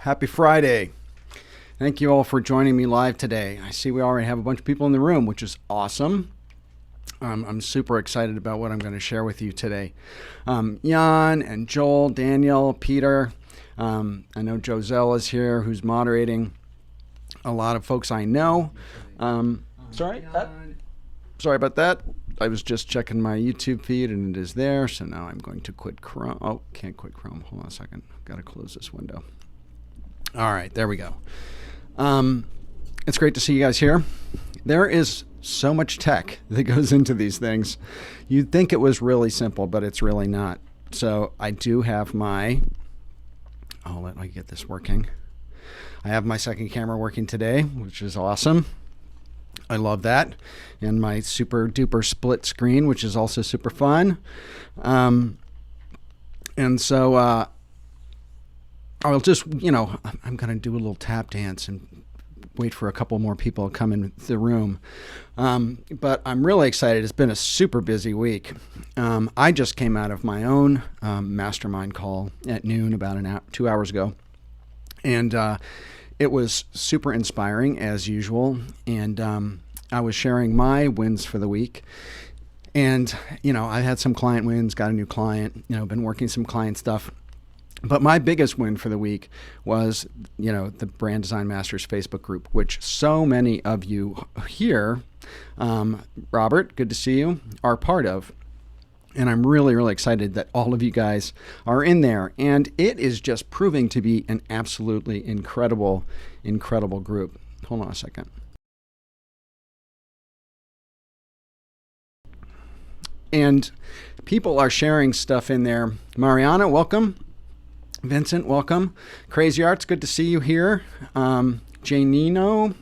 Happy Friday. Thank you all for joining me live today. I see we already have a bunch of people in the room, which is awesome. I'm super excited about what I'm going to share with you today. Jan and Joel, Daniel, Peter. I know Joselle is here, who's moderating. A lot of folks I know. Sorry about that. I was just checking my YouTube feed and it is there. So now I'm going to quit Chrome. Oh, can't quit Chrome. Hold on a second. Got to close this window. All right, there we go. It's great to see you guys here. There is so much tech that goes into these things. You'd think it was really simple, but it's really not. So I do have let me get this working. I have my second camera working today, which is awesome. I love that. And my super duper split screen, which is also super fun. And so I'll just, I'm going to do a little tap dance and wait for a couple more people to come in the room. But I'm really excited. It's been a super busy week. I just came out of my own mastermind call at noon about 2 hours ago. And it was super inspiring as usual. And I was sharing my wins for the week. And, I had some client wins, got a new client, been working some client stuff. But my biggest win for the week was, the Brand Design Masters Facebook group, which so many of you here, Robert, good to see you, are part of. And I'm really, really excited that all of you guys are in there. And it is just proving to be an absolutely incredible, incredible group. Hold on a second. And people are sharing stuff in there. Mariana, welcome. Vincent, welcome. Crazy Arts, good to see you here. Janino,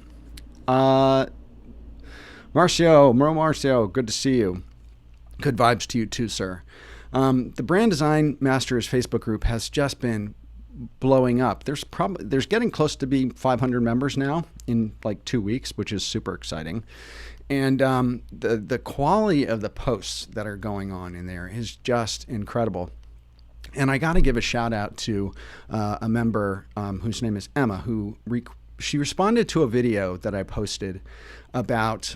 Marcio, good to see you. Good vibes to you too, sir. The Brand Design Masters Facebook group has just been blowing up. There's getting close to be 500 members now in like 2 weeks, which is super exciting. And the quality of the posts that are going on in there is just incredible. And I got to give a shout out to a member whose name is Emma, she responded to a video that I posted about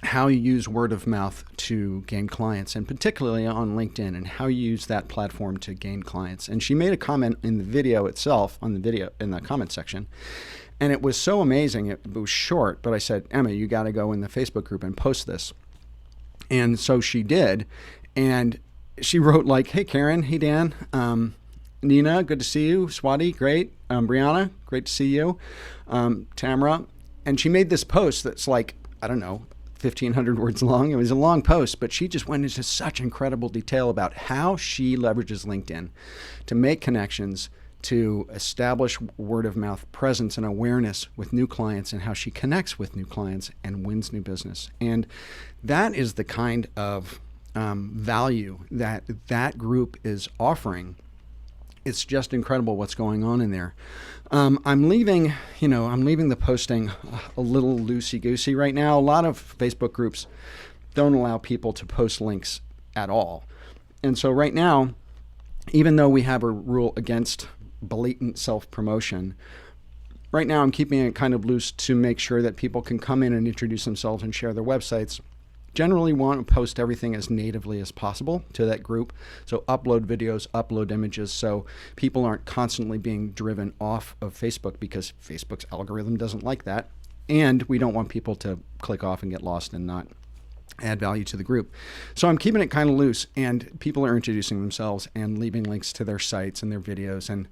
how you use word of mouth to gain clients, and particularly on LinkedIn, and how you use that platform to gain clients. And she made a comment in the video itself, in the comment section. And it was so amazing. It was short, but I said, Emma, you got to go in the Facebook group and post this. And so she did. And she wrote like, hey, Karen, hey, Dan, Nina, good to see you. Swati, great. Brianna, great to see you. Tamara. And she made this post that's like, I don't know, 1,500 words long. It was a long post, but she just went into such incredible detail about how she leverages LinkedIn to make connections, to establish word of mouth presence and awareness with new clients, and how she connects with new clients and wins new business. And that is the kind of value that group is offering. It's just incredible what's going on in there. I'm leaving the posting a little loosey-goosey right now. A lot of Facebook groups don't allow people to post links at all. And so right now, even though we have a rule against blatant self-promotion, right now I'm keeping it kind of loose to make sure that people can come in and introduce themselves and share their websites. Generally want to post everything as natively as possible to that group. So upload videos, upload images, so people aren't constantly being driven off of Facebook, because Facebook's algorithm doesn't like that. And we don't want people to click off and get lost and not add value to the group. So I'm keeping it kind of loose, and people are introducing themselves and leaving links to their sites and their videos and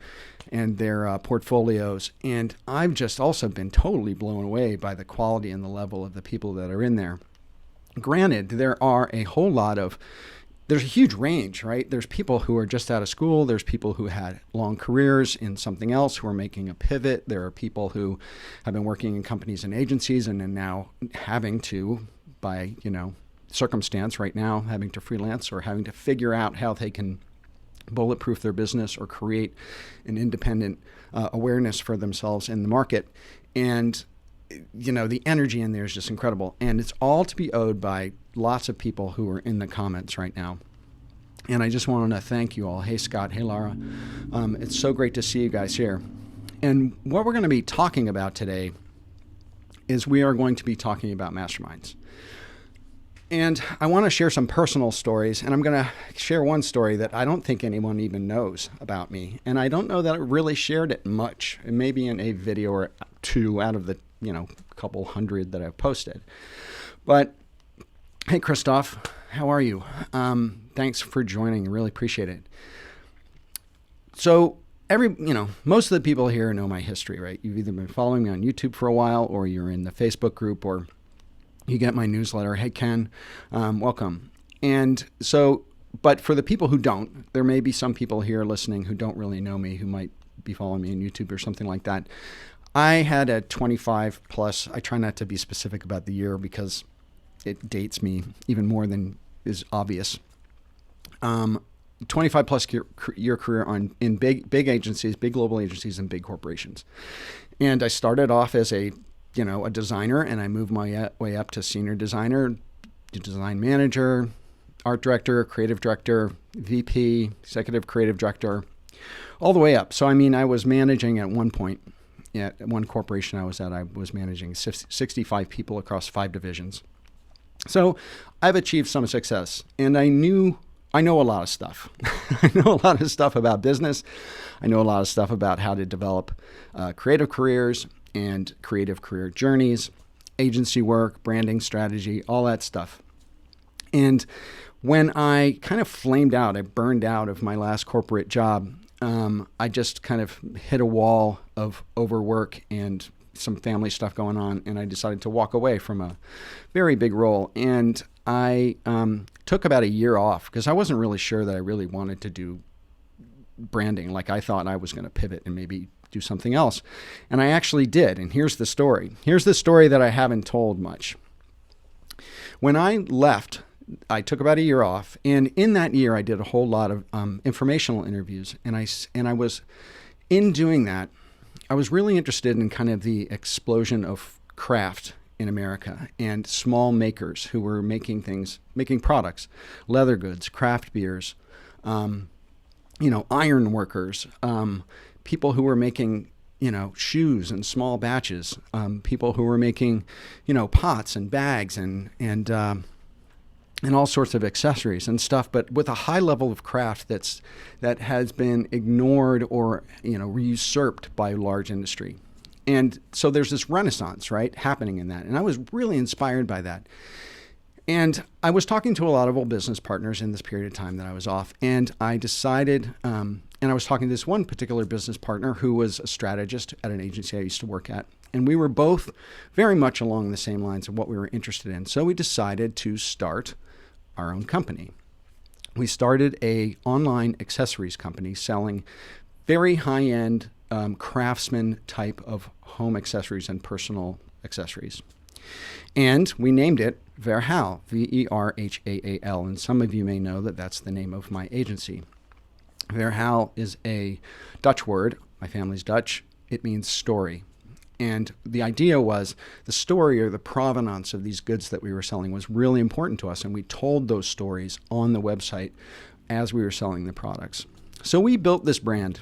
their portfolios. And I've just also been totally blown away by the quality and the level of the people that are in there. Granted, there's a huge range, right? There's people who are just out of school. There's people who had long careers in something else who are making a pivot. There are people who have been working in companies and agencies and are now having to, by, circumstance right now, having to freelance or having to figure out how they can bulletproof their business or create an independent awareness for themselves in the market. And the energy in there is just incredible. And it's all to be owed by lots of people who are in the comments right now. And I just wanted to thank you all. Hey, Scott. Hey, Laura. It's so great to see you guys here. And what we're going to be talking about today is we are going to be talking about masterminds. And I want to share some personal stories, and I'm going to share one story that I don't think anyone even knows about me. And I don't know that I really shared it much. It may be in a video or two out of the, couple hundred that I've posted. But hey, Christoph, how are you? Thanks for joining. Really appreciate it. So most of the people here know my history, right? You've either been following me on YouTube for a while, or you're in the Facebook group, or you get my newsletter. Hey, Ken, welcome. And so, but for the people who don't, there may be some people here listening who don't really know me, who might be following me on YouTube or something like that. I had a 25 plus, I try not to be specific about the year because it dates me even more than is obvious. 25 plus year career in big agencies, big global agencies, and big corporations. And I started off as a designer, and I moved my way up to senior designer, design manager, art director, creative director, VP, executive creative director, all the way up. So, I was managing at one point, at one corporation I was managing 65 people across 5 divisions. So I've achieved some success, and I know a lot of stuff. I know a lot of stuff about business. I know a lot of stuff about how to develop creative careers and creative career journeys, agency work, branding strategy, all that stuff. And when I kind of flamed out, I burned out of my last corporate job, I just kind of hit a wall of overwork and some family stuff going on, and I decided to walk away from a very big role. And I took about a year off because I wasn't really sure that I really wanted to do branding. Like, I thought I was going to pivot and maybe do something else. And I actually did. And here's the story. Here's the story that I haven't told much. When I left, I took about a year off. And in that year, I did a whole lot of informational interviews. And I was, in doing that, I was really interested in kind of the explosion of craft in America and small makers who were making products, leather goods, craft beers, iron workers, people who were making, shoes in small batches, people who were making, pots and bags and all sorts of accessories and stuff, but with a high level of craft that has been ignored or, usurped by large industry. And so there's this renaissance, right, happening in that. And I was really inspired by that. And I was talking to a lot of old business partners in this period of time that I was off. And I decided, and I was talking to this one particular business partner who was a strategist at an agency I used to work at. And we were both very much along the same lines of what we were interested in. So we decided to start our own company. We started a online accessories company selling very high-end craftsman type of home accessories and personal accessories. And we named it Verhaal, Verhaal. And some of you may know that that's the name of my agency. Verhaal is a Dutch word. My family's Dutch. It means story. And the idea was the story or the provenance of these goods that we were selling was really important to us. And we told those stories on the website as we were selling the products. So we built this brand,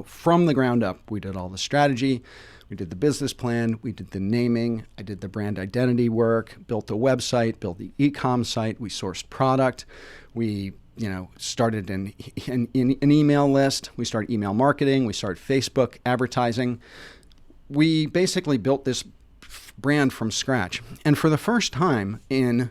from the ground up. We did all the strategy. We did the business plan. We did the naming. I did the brand identity work, built the website, built the e-com site. We sourced product. We started an email list. We started email marketing. We started Facebook advertising. We basically built this brand from scratch. And for the first time in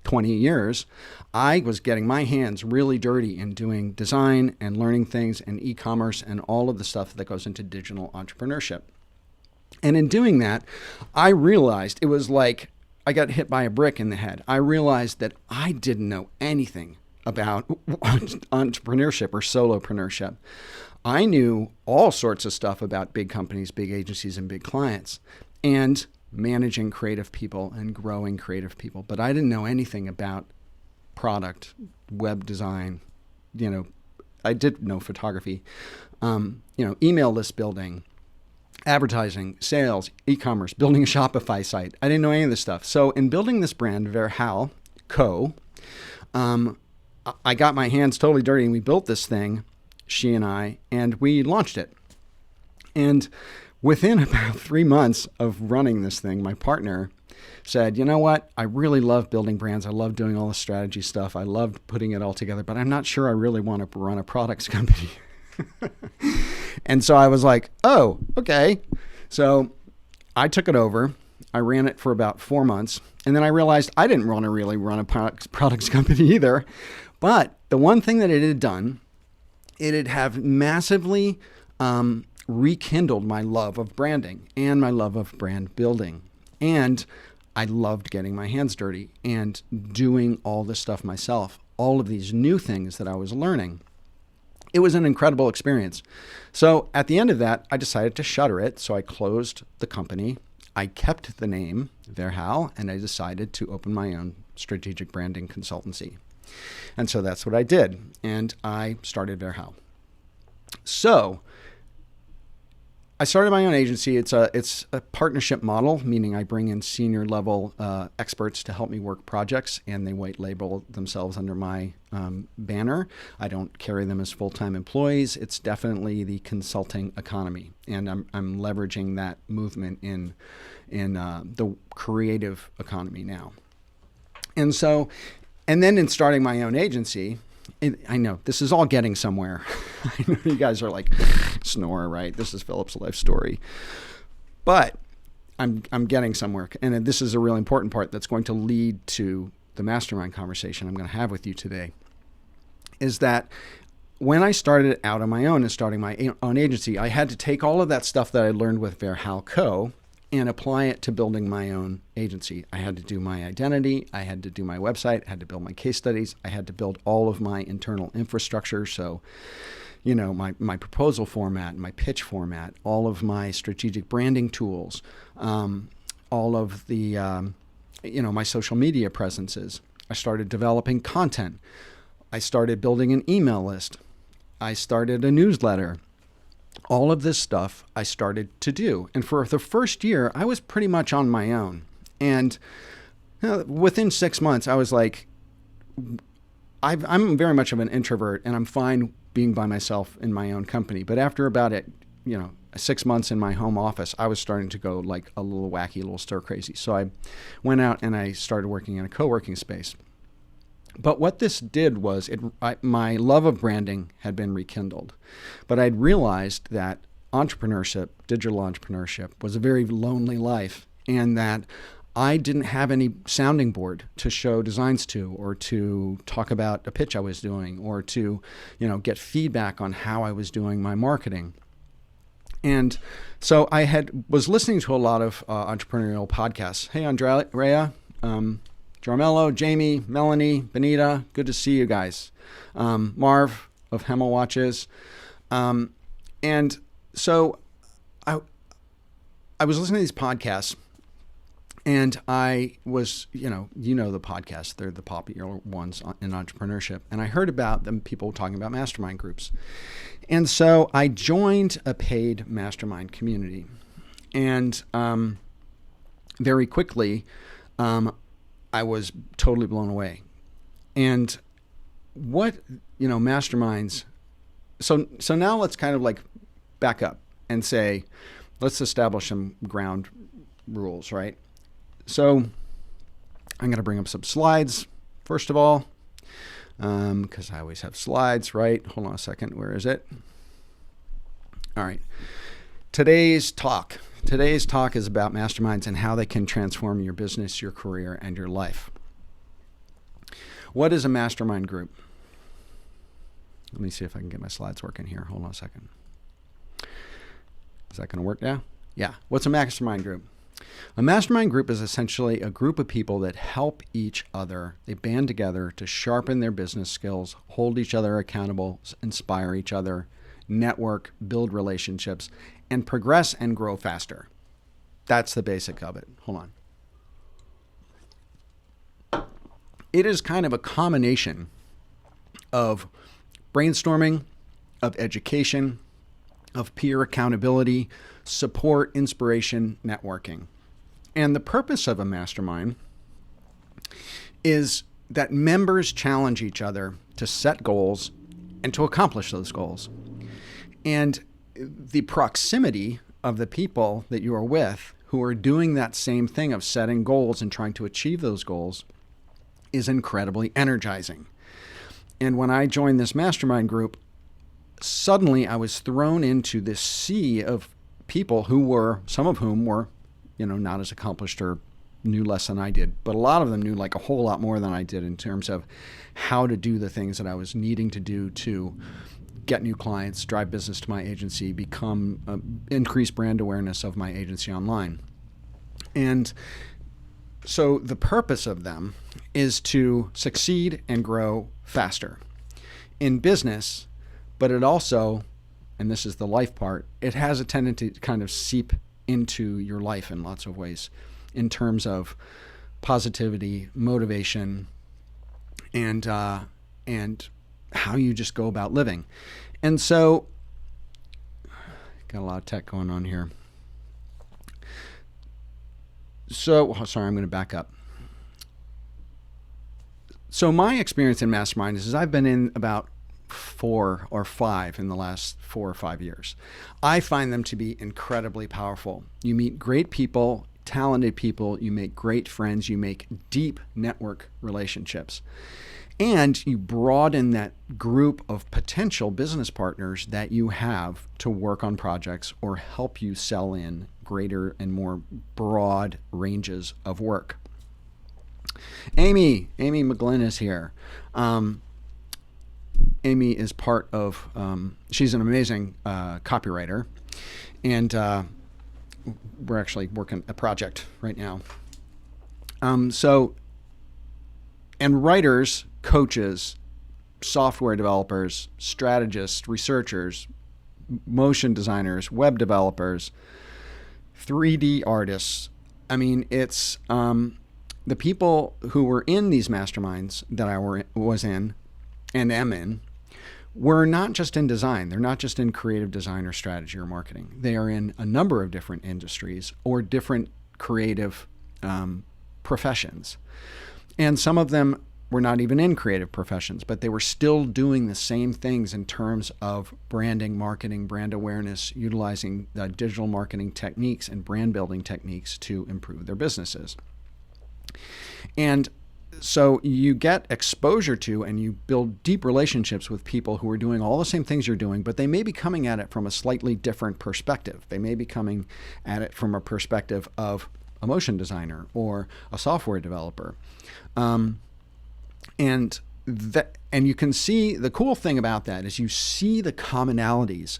20 years, I was getting my hands really dirty in doing design and learning things and e-commerce and all of the stuff that goes into digital entrepreneurship. And in doing that, I realized it was like I got hit by a brick in the head. I realized that I didn't know anything about entrepreneurship or solopreneurship. I knew all sorts of stuff about big companies, big agencies, and big clients, and managing creative people and growing creative people. But I didn't know anything about product, web design. I did know photography, email list building, advertising, sales, e-commerce, building a Shopify site. I didn't know any of this stuff. So in building this brand, Verhaal Co., I got my hands totally dirty and we built this thing, she and we launched it. And within about 3 months of running this thing, my partner said, you know what? I really love building brands. I love doing all the strategy stuff. I loved putting it all together, but I'm not sure I really want to run a products company. And so I was like, oh, okay. So I took it over. I ran it for about 4 months. And then I realized I didn't want to really run a products company either. But the one thing that it had done, it had have massively rekindled my love of branding and my love of brand building. And I loved getting my hands dirty and doing all this stuff myself, all of these new things that I was learning. It was an incredible experience. So at the end of that, I decided to shutter it. So I closed the company. I kept the name Verhal, and I decided to open my own strategic branding consultancy. And so that's what I did. And I started Verhal. So I started my own agency. It's a partnership model, meaning I bring in senior level experts to help me work projects, and they white label themselves under my banner. I don't carry them as full-time employees. It's definitely the consulting economy, and I'm leveraging that movement in the creative economy now. And so, and then in starting my own agency, I know this is all getting somewhere. I know you guys are like, snore, right? This is Philip's life story. But I'm getting somewhere. And this is a really important part that's going to lead to the mastermind conversation I'm going to have with you today. Is that when I started out on my own and starting my own agency, I had to take all of that stuff that I learned with Verhal Co. and apply it to building my own agency. I had to do my identity. I had to do my website. I had to build my case studies. I had to build all of my internal infrastructure. So, you know, my proposal format, my pitch format, all of my strategic branding tools, all of the, my social media presences. I started developing content. I started building an email list. I started a newsletter. All of this stuff I started to do. And for the first year, I was pretty much on my own. And within 6 months, I was like, I'm very much of an introvert, and I'm fine being by myself in my own company. But after about 6 months in my home office, I was starting to go like a little wacky, a little stir crazy. So I went out and I started working in a co-working space. But what this did was my love of branding had been rekindled. But I'd realized that entrepreneurship, digital entrepreneurship, was a very lonely life, and that I didn't have any sounding board to show designs to, or to talk about a pitch I was doing, or to, get feedback on how I was doing my marketing. And so I was listening to a lot of entrepreneurial podcasts. Hey, Andrea, Jarmello, Jamie, Melanie, Benita, good to see you guys. Marv of Hemel Watches. And so I was listening to these podcasts, and I was, the podcasts, they're the popular ones in entrepreneurship. And I heard about them, people talking about mastermind groups. And so I joined a paid mastermind community. And very quickly, I was totally blown away. And what, masterminds. So now let's kind of like back up and say, let's establish some ground rules, right? So I'm going to bring up some slides, first of all, because I always have slides, right? Hold on a second. Where is it? All right. Today's talk is about masterminds and how they can transform your business, your career, and your life. What is a mastermind group? Let me see if I can get my slides working here. Hold on a second. Is that going to work now? Yeah. What's a mastermind group? A mastermind group is essentially a group of people that help each other. They band together to sharpen their business skills, hold each other accountable, inspire each other, network, build relationships, and progress and grow faster. That's the basic of it. Hold on. It is kind of a combination of brainstorming, of education, of peer accountability, support, inspiration, networking. And the purpose of a mastermind is that members challenge each other to set goals and to accomplish those goals. And the proximity of the people that you are with who are doing that same thing of setting goals and trying to achieve those goals is incredibly energizing. And when I joined this mastermind group, suddenly I was thrown into this sea of people who were, some of whom were, not as accomplished or knew less than I did, but a lot of them knew like a whole lot more than I did in terms of how to do the things that I was needing to do to get new clients, drive business to my agency, increase brand awareness of my agency online. And so the purpose of them is to succeed and grow faster in business, but it also, and this is the life part, it has a tendency to kind of seep into your life in lots of ways in terms of positivity, motivation, and how you just go about living. And so, got a lot of tech going on here. So, sorry, I'm going to back up. So my experience in Mastermind is I've been in about 4 or 5 in the last 4 or 5 years. I find them to be incredibly powerful. You meet great people, talented people, you make great friends, you make deep network relationships, and you broaden that group of potential business partners that you have to work on projects or help you sell in greater and more broad ranges of work. Amy McGlynn is here. Amy is part of, she's an amazing copywriter, and we're actually working a project right now. And writers, coaches, software developers, strategists, researchers, motion designers, web developers, 3D artists. I mean, it's the people who were in these masterminds that I was in and am in were not just in design. They're not just in creative design or strategy or marketing. They are in a number of different industries or different creative professions. And some of them were not even in creative professions, but they were still doing the same things in terms of branding, marketing, brand awareness, utilizing digital marketing techniques and brand building techniques to improve their businesses. And so you get exposure to and you build deep relationships with people who are doing all the same things you're doing, but they may be coming at it from a slightly different perspective. They may be coming at it from a perspective of a motion designer or a software developer. And you can see the cool thing about that is you see the commonalities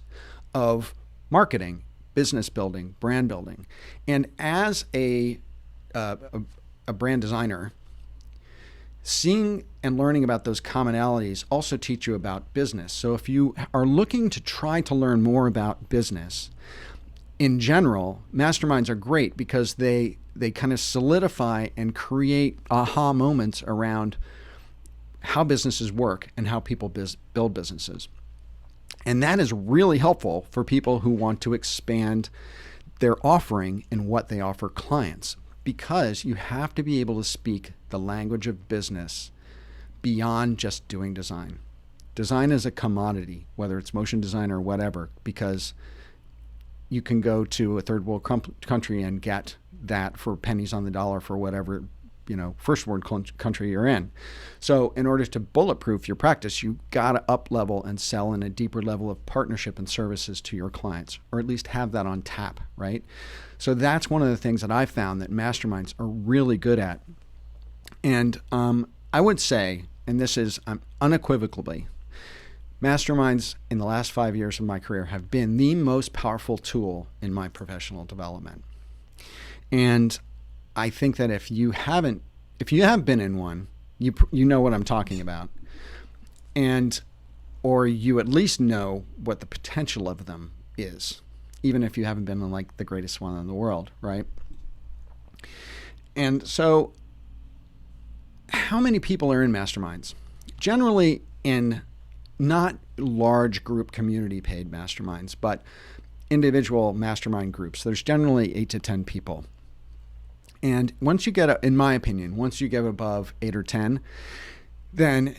of marketing, business building, brand building. And as a brand designer, seeing and learning about those commonalities also teach you about business. So if you are looking to try to learn more about business, in general, masterminds are great because they kind of solidify and create aha moments around how businesses work and how people build businesses. And that is really helpful for people who want to expand their offering and what they offer clients, because you have to be able to speak the language of business beyond just doing design. Design is a commodity, whether it's motion design or whatever, because you can go to a third world country and get that for pennies on the dollar for whatever, first world country you're in. So in order to bulletproof your practice, you got to up level and sell in a deeper level of partnership and services to your clients, or at least have that on tap, right? So that's one of the things that I found that masterminds are really good at. And I would say, and this is unequivocally, masterminds in the last 5 years of my career have been the most powerful tool in my professional development. And I think that if you have been in one, you know what I'm talking about, or you at least know what the potential of them is, even if you haven't been in like the greatest one in the world, right? And so, how many people are in masterminds? Generally in not large group community paid masterminds, but individual mastermind groups. There's generally 8 to 10 people. And once you get, in my opinion, once you get above 8 or 10, then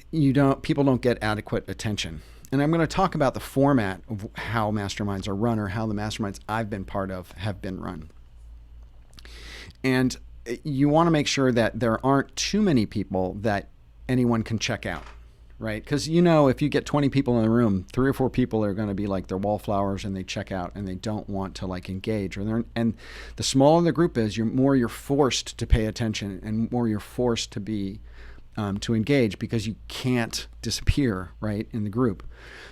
people don't get adequate attention. And I'm going to talk about the format of how masterminds are run, or how the masterminds I've been part of have been run. And you want to make sure that there aren't too many people that anyone can check out, right? Because if you get 20 people in the room, 3 or 4 people are going to be like they're wallflowers and they check out and they don't want to like engage. And the smaller the group is, more you're forced to pay attention, and more you're forced to be to engage, because you can't disappear, right, in the group.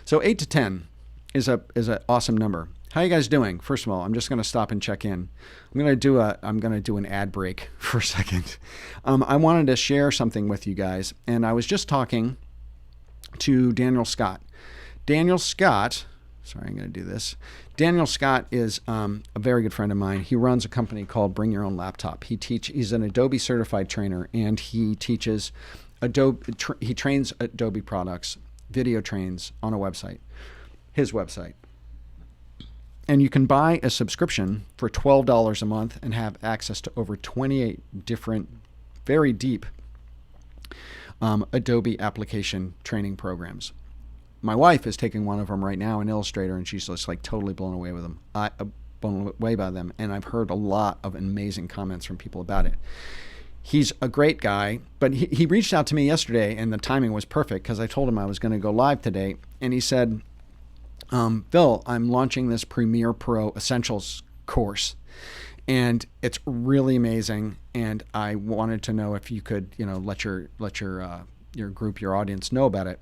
So 8 to 10 is an awesome number. How are you guys doing? First of all, I'm just going to stop and check in. I'm going to do an ad break for a second. I wanted to share something with you guys, and I was just talking to Daniel Scott. Daniel Scott, sorry, I'm going to do this. Daniel Scott is a very good friend of mine. He runs a company called Bring Your Own Laptop. He's an Adobe certified trainer, and he teaches he trains Adobe products, video trains on a website, his website. And you can buy a subscription for $12 a month and have access to over 28 different, very deep Adobe application training programs. My wife is taking one of them right now in Illustrator, and she's just like totally blown away with them. Blown away by them, and I've heard a lot of amazing comments from people about it. He's a great guy, but he reached out to me yesterday, and the timing was perfect because I told him I was going to go live today, and he said, Bill, I'm launching this Premiere Pro Essentials course, and it's really amazing, and I wanted to know if you could, let your group, your audience know about it.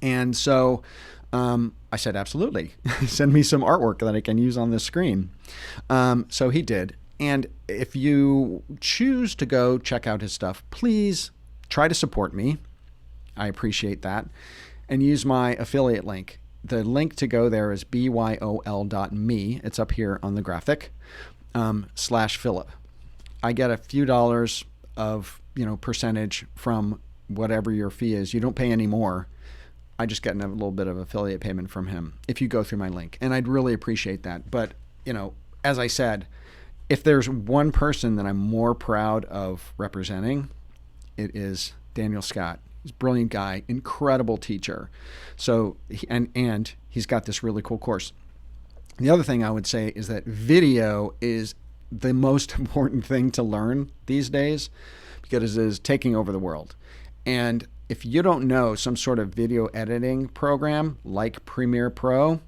And so I said, absolutely. Send me some artwork that I can use on this screen. So he did. And if you choose to go check out his stuff, please try to support me. I appreciate that. And use my affiliate link. The link to go there is byol.me. It's up here on the graphic, /Philip. I get a few dollars of, percentage from whatever your fee is. You don't pay any more. I just get a little bit of affiliate payment from him if you go through my link. And I'd really appreciate that. But, as I said, if there's one person that I'm more proud of representing, it is Daniel Scott. He's a brilliant guy, incredible teacher. So, and he's got this really cool course. The other thing I would say is that video is the most important thing to learn these days, because it is taking over the world. And if you don't know some sort of video editing program like Premiere Pro,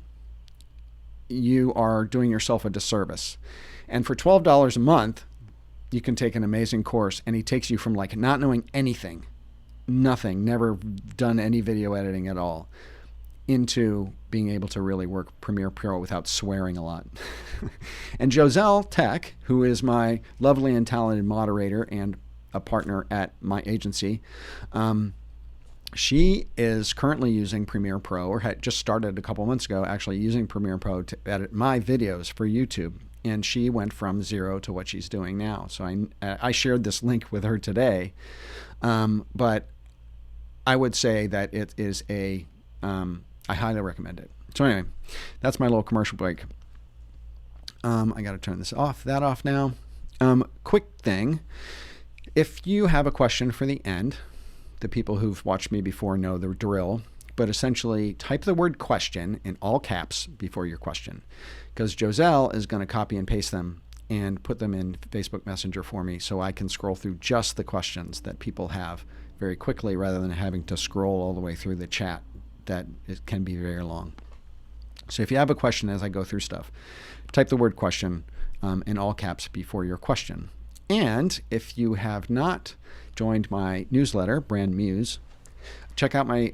you are doing yourself a disservice. And for $12 a month, you can take an amazing course, and he takes you from like not knowing anything, nothing, never done any video editing at all, into being able to really work Premiere Pro without swearing a lot. And Joselle Tech, who is my lovely and talented moderator and a partner at my agency, she is currently using Premiere Pro, or had just started a couple months ago, actually using Premiere Pro to edit my videos for YouTube. And she went from 0 to what she's doing now. So I shared this link with her today. But I would say that it is I highly recommend it. So anyway, that's my little commercial break. I got to turn that off now. Quick thing. If you have a question for the end, the people who've watched me before know the drill, but essentially type the word question in all caps before your question, because Joselle is going to copy and paste them and put them in Facebook Messenger for me so I can scroll through just the questions that people have very quickly, rather than having to scroll all the way through the chat that it can be very long. So if you have a question as I go through stuff, type the word question in all caps before your question. And if you have not joined my newsletter, Brand Muse, check out my,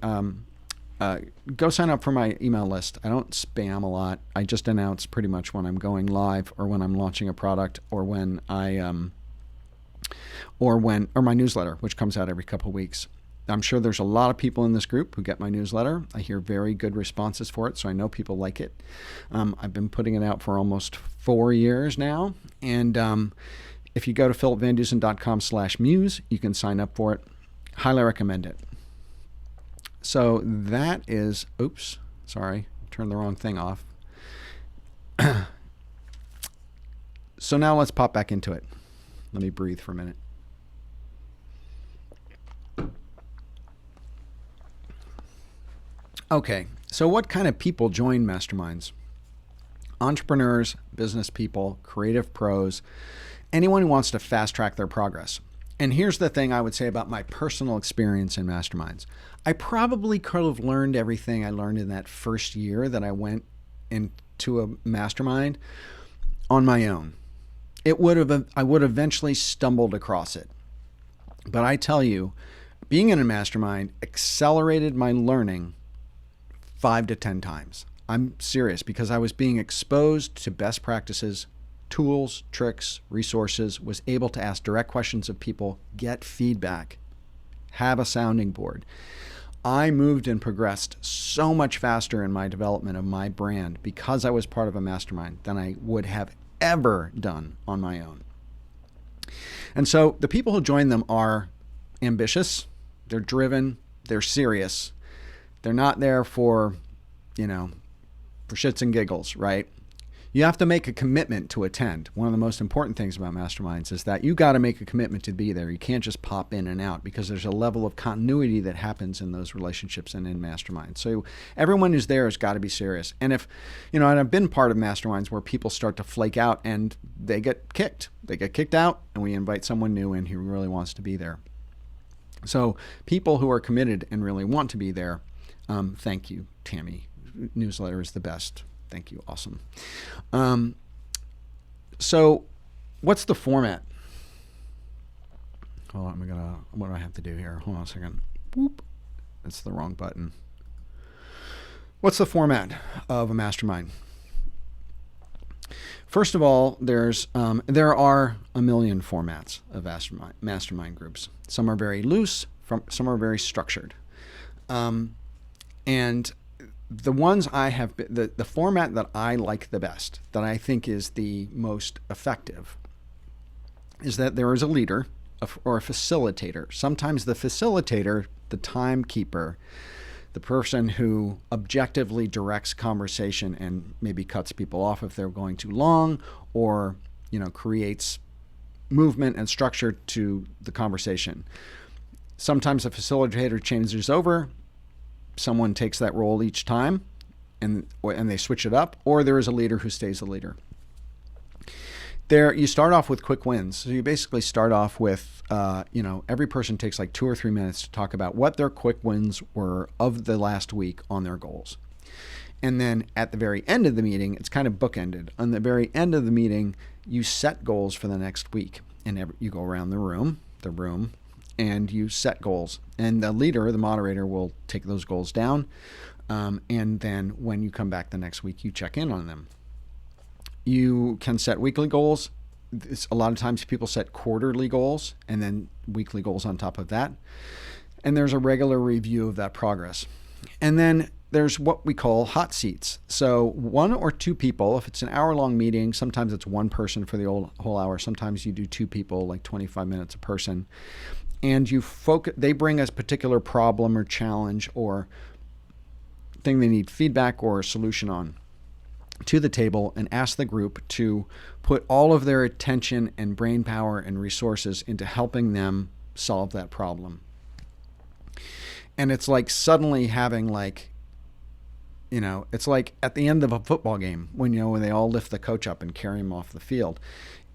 go sign up for my email list. I don't spam a lot. I just announce pretty much when I'm going live, or when I'm launching a product, or when or my newsletter, which comes out every couple of weeks. I'm sure there's a lot of people in this group who get my newsletter. I hear very good responses for it, so I know people like it. I've been putting it out for almost 4 years now. And if you go to philipvandusen.com/muse, you can sign up for it. Highly recommend it. So that is, oops, sorry, turned the wrong thing off. So now let's pop back into it. Let me breathe for a minute. Okay, so what kind of people join masterminds? Entrepreneurs, business people, creative pros, anyone who wants to fast track their progress. And here's the thing I would say about my personal experience in masterminds. I probably could have learned everything I learned in that first year that I went into a mastermind on my own. I would have eventually stumbled across it. But I tell you, being in a mastermind accelerated my learning 5 to 10 times. I'm serious, because I was being exposed to best practices, tools, tricks, resources, was able to ask direct questions of people, get feedback, have a sounding board. I moved and progressed so much faster in my development of my brand because I was part of a mastermind than I would have ever done on my own. And so the people who join them are ambitious, they're driven, they're serious. They're not there for shits and giggles, right? You have to make a commitment to attend. One of the most important things about masterminds is that you got to make a commitment to be there. You can't just pop in and out, because there's a level of continuity that happens in those relationships and in masterminds. So everyone who's there has got to be serious. And if, and I've been part of masterminds where people start to flake out and they get kicked. They get kicked out, and we invite someone new in who really wants to be there. So people who are committed and really want to be there, thank you, Tammy. Newsletter is the best. Thank you. Awesome. So what's the format? Hold on. What do I have to do here? Hold on a second. Whoop. That's the wrong button. What's the format of a mastermind? First of all, there are a million formats of mastermind groups. Some are very loose, some are very structured. And the ones I have, the format that I like the best, that I think is the most effective, is that there is a leader or a facilitator. Sometimes the facilitator, the timekeeper, the person who objectively directs conversation and maybe cuts people off if they're going too long, or creates movement and structure to the conversation. Sometimes a facilitator changes over. Someone takes that role each time and they switch it up, or there is a leader who stays the leader. There, you start off with quick wins. So you basically start off with, every person takes like 2 or 3 minutes to talk about what their quick wins were of the last week on their goals. And then at the very end of the meeting, it's kind of bookended. On the very end of the meeting, you set goals for the next week. And you go around the room, and you set goals. And the leader, the moderator, will take those goals down. And then when you come back the next week, you check in on them. You can set weekly goals. A lot of times people set quarterly goals and then weekly goals on top of that. And there's a regular review of that progress. And then there's what we call hot seats. So 1 or 2 people, if it's an hour-long meeting, sometimes it's 1 person for the whole hour. Sometimes you do 2 people, like 25 minutes a person. And they bring us a particular problem or challenge or thing they need feedback or a solution on to the table, and ask the group to put all of their attention and brain power and resources into helping them solve that problem. And it's like suddenly having it's like at the end of a football game when they all lift the coach up and carry him off the field.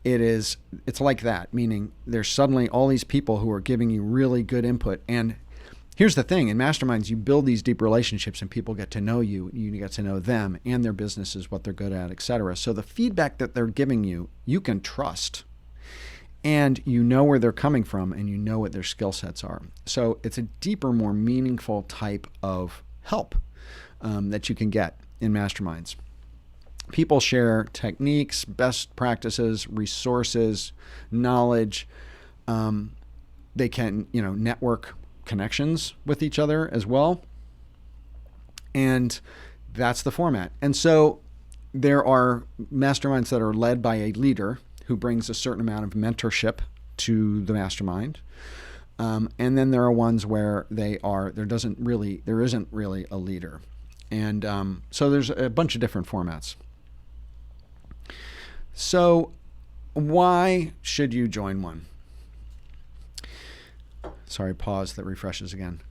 It's like that, meaning there's suddenly all these people who are giving you really good input. And here's the thing, in masterminds, you build these deep relationships and people get to know you, you get to know them and their businesses, what they're good at, etc. So the feedback that they're giving you, you can trust, and you know where they're coming from and you know what their skill sets are. So it's a deeper, more meaningful type of help that you can get in masterminds. People share techniques, best practices, resources, knowledge. They can, network connections with each other as well. And that's the format. And so there are masterminds that are led by a leader who brings a certain amount of mentorship to the mastermind. And then there are ones where there isn't really a leader. And so there's a bunch of different formats. So Why should you join one? Sorry, pause, that refreshes again.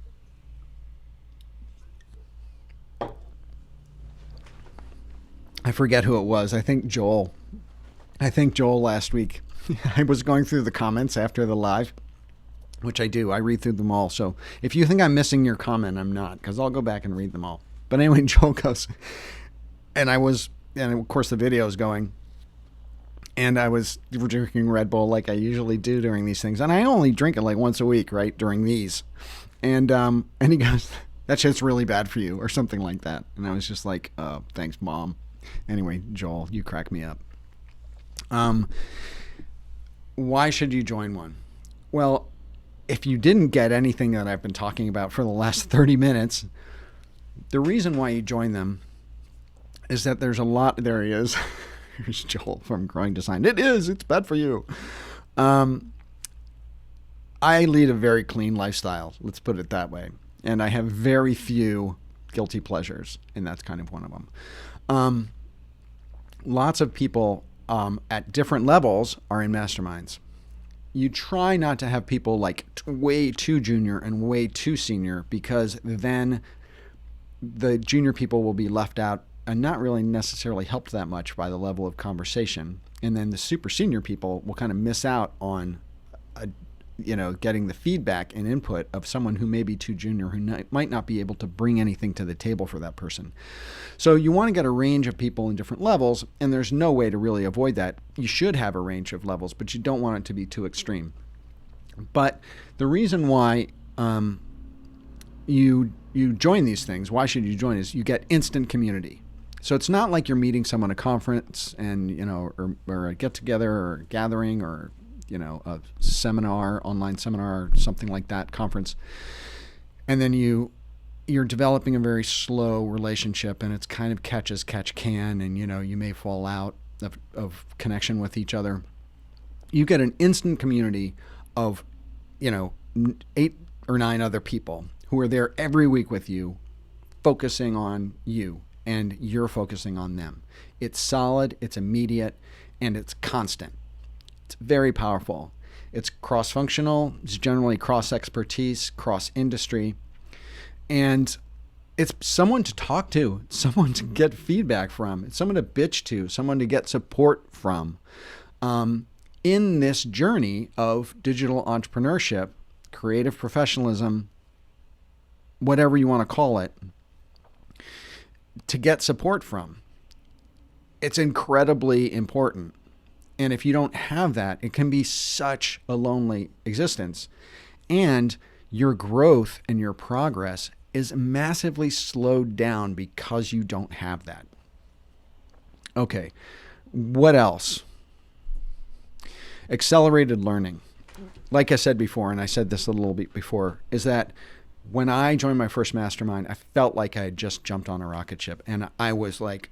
I forget who it was. I think Joel last week. I was going through the comments after the live, which I do. I read through them all. So if you think I'm missing your comment, I'm not, because I'll go back and read them all. But anyway, Joel goes, and of course the video is going, and I was drinking Red Bull like I usually do during these things. And I only drink it like once a week, right, during these. And he goes, that shit's really bad for you, or something like that. And I was just like, thanks, Mom. Anyway, Joel, you crack me up. Why should you join one? Well, if you didn't get anything that I've been talking about for the last 30 minutes, the reason why you join them is that there's a lot. There he is. Here's Joel from Growing Design. It's bad for you. I lead a very clean lifestyle. Let's put it that way. And I have very few guilty pleasures, and that's kind of one of them. Lots of people at different levels are in masterminds. You try not to have people like way too junior and way too senior, because then the junior people will be left out and not really necessarily helped that much by the level of conversation. And then the super senior people will kind of miss out on, getting the feedback and input of someone who may be too junior, who might not be able to bring anything to the table for that person. So you want to get a range of people in different levels, and there's no way to really avoid that. You should have a range of levels, but you don't want it to be too extreme. But the reason why you join these things, why should you join, is you get instant community. So it's not like you're meeting someone at a conference and, or a get-together or a gathering or, a seminar, online seminar, something like that, conference. And then you're developing a very slow relationship, and it's kind of catch as catch can, and, you may fall out of connection with each other. You get an instant community of, 8 or 9 other people who are there every week with you, focusing on you, and you're focusing on them. It's solid, it's immediate, and it's constant. It's very powerful. It's cross-functional. It's generally cross-expertise, cross-industry. And it's someone to talk to, someone to get feedback from, it's someone to bitch to, someone to get support from in this journey of digital entrepreneurship, creative professionalism, whatever you want to call it, to get support from. It's incredibly important. And if you don't have that, it can be such a lonely existence. And your growth and your progress is massively slowed down because you don't have that. Okay, what else? Accelerated learning. Like I said before, and I said this a little bit before, is that when I joined my first mastermind, I felt like I had just jumped on a rocket ship, and I was like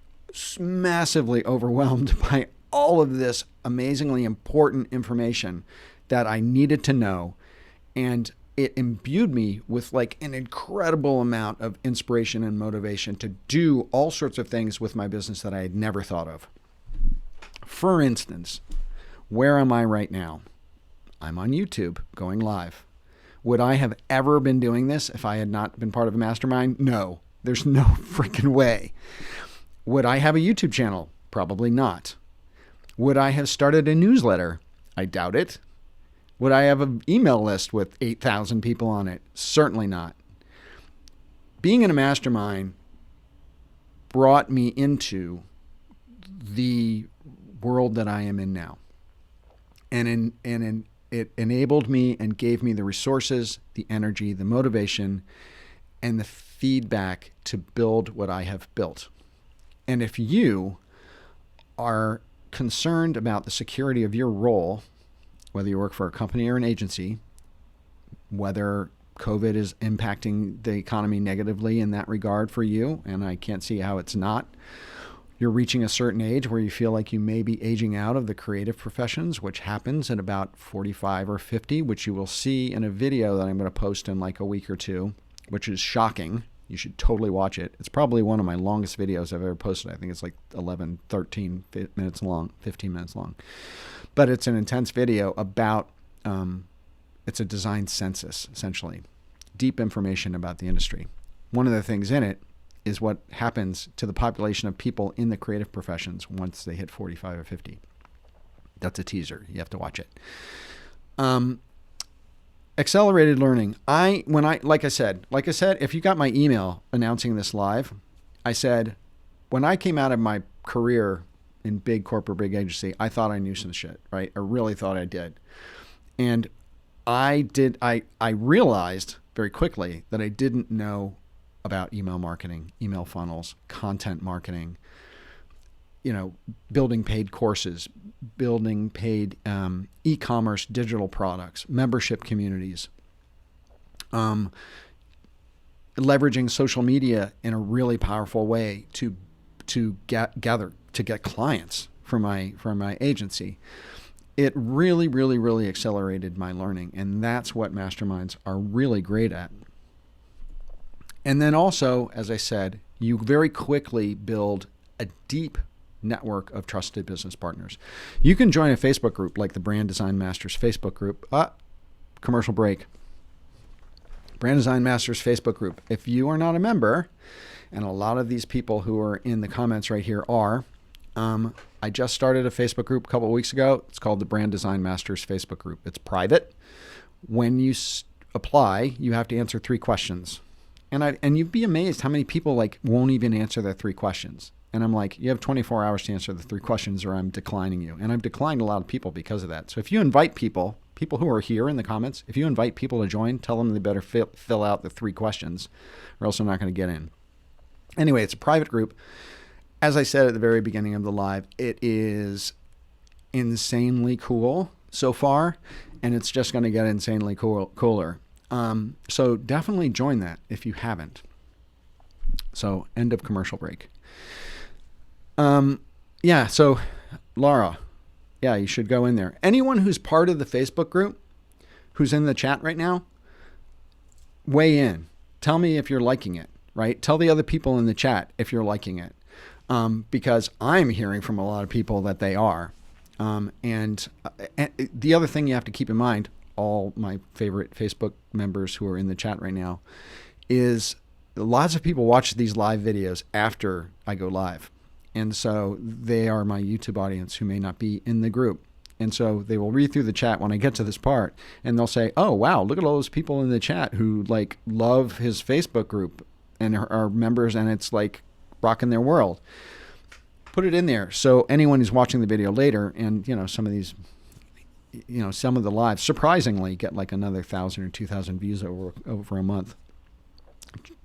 massively overwhelmed by all of this amazingly important information that I needed to know. And it imbued me with like an incredible amount of inspiration and motivation to do all sorts of things with my business that I had never thought of. For instance, where am I right now? I'm on YouTube going live. Would I have ever been doing this if I had not been part of a mastermind? No, there's no freaking way. Would I have a YouTube channel? Probably not. Would I have started a newsletter? I doubt it. Would I have an email list with 8,000 people on it? Certainly not. Being in a mastermind brought me into the world that I am in now. And it enabled me and gave me the resources, the energy, the motivation, and the feedback to build what I have built. And if you are concerned about the security of your role, whether you work for a company or an agency, whether COVID is impacting the economy negatively in that regard for you, and I can't see how it's not, you're reaching a certain age where you feel like you may be aging out of the creative professions, which happens at about 45 or 50, which you will see in a video that I'm going to post in like a week or two, which is shocking. You should totally watch it. It's probably one of my longest videos I've ever posted. I think it's like 11, 13 minutes long, 15 minutes long. But it's an intense video about, it's a design census, essentially. Deep information about the industry. One of the things in it is what happens to the population of people in the creative professions once they hit 45 or 50. That's a teaser. You have to watch it. Accelerated learning. Like I said, if you got my email announcing this live, I said, when I came out of my career in big corporate, big agency, I thought I knew some shit, right? I really thought I did. And I realized very quickly that I didn't know about email marketing, email funnels, content marketing, building paid courses, building paid e-commerce digital products, membership communities, leveraging social media in a really powerful way to get clients for my agency. It really, really, really accelerated my learning, and that's what masterminds are really great at. And then also, as I said, you very quickly build a deep network of trusted business partners. You can join a Facebook group like the Brand Design Masters Facebook group. Commercial break. Brand Design Masters Facebook group. If you are not a member, and a lot of these people who are in the comments right here are, I just started a Facebook group a couple of weeks ago. It's called the Brand Design Masters Facebook group. It's private. When you apply, you have to answer 3 questions. And you'd be amazed how many people won't even answer their 3 questions. And I'm like, you have 24 hours to answer the 3 questions or I'm declining you. And I've declined a lot of people because of that. So if you invite people who are here in the comments, if you invite people to join, tell them they better fill out the 3 questions or else they're not going to get in. Anyway, it's a private group. As I said at the very beginning of the live, it is insanely cool so far, and it's just going to get insanely cooler. So definitely join that if you haven't. So end of commercial break. So Laura, you should go in there. Anyone who's part of the Facebook group, who's in the chat right now, weigh in. Tell me if you're liking it, right? Tell the other people in the chat if you're liking it. Because I'm hearing from a lot of people that they are. And the other thing you have to keep in mind, all my favorite Facebook members who are in the chat right now, is lots of people watch these live videos after I go live. And so they are my YouTube audience who may not be in the group. And so they will read through the chat when I get to this part and they'll say, oh, wow, look at all those people in the chat who love his Facebook group and are members, and it's rocking their world. Put it in there. So anyone who's watching the video later, and some of these, some of the lives surprisingly get another 1,000 or 2,000 views over a month.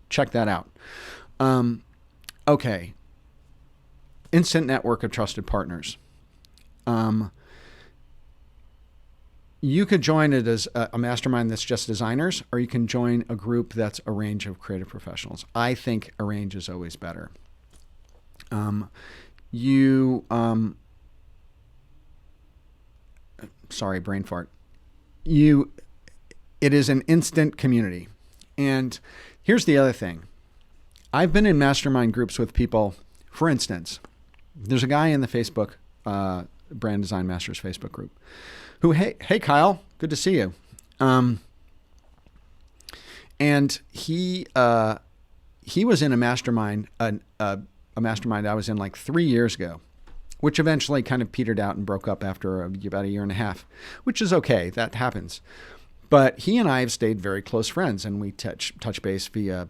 Check that out. Okay. Instant network of trusted partners. You could join it as a mastermind that's just designers, or you can join a group that's a range of creative professionals. I think a range is always better. Sorry, brain fart. It is an instant community. And here's the other thing. I've been in mastermind groups with people. For instance, there's a guy in the Facebook Brand Design Masters Facebook group who, hey Kyle, good to see you. And he was in a mastermind, a mastermind I was in 3 years ago, which eventually kind of petered out and broke up after about a year and a half, which is okay. That happens. But he and I have stayed very close friends, and we touch base via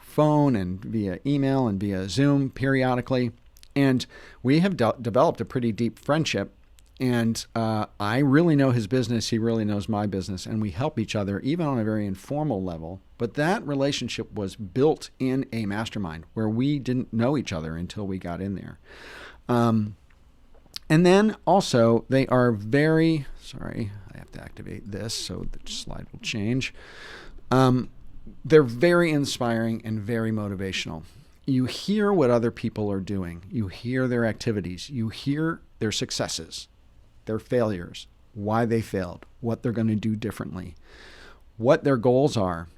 phone and via email and via Zoom periodically. And we have developed a pretty deep friendship. And I really know his business. He really knows my business. And we help each other, even on a very informal level. But that relationship was built in a mastermind where we didn't know each other until we got in there. And then also, they are very, sorry, I have to activate this so the slide will change. They're very inspiring and very motivational. You hear what other people are doing. You hear their activities. You hear their successes, their failures, why they failed, what they're going to do differently, what their goals are.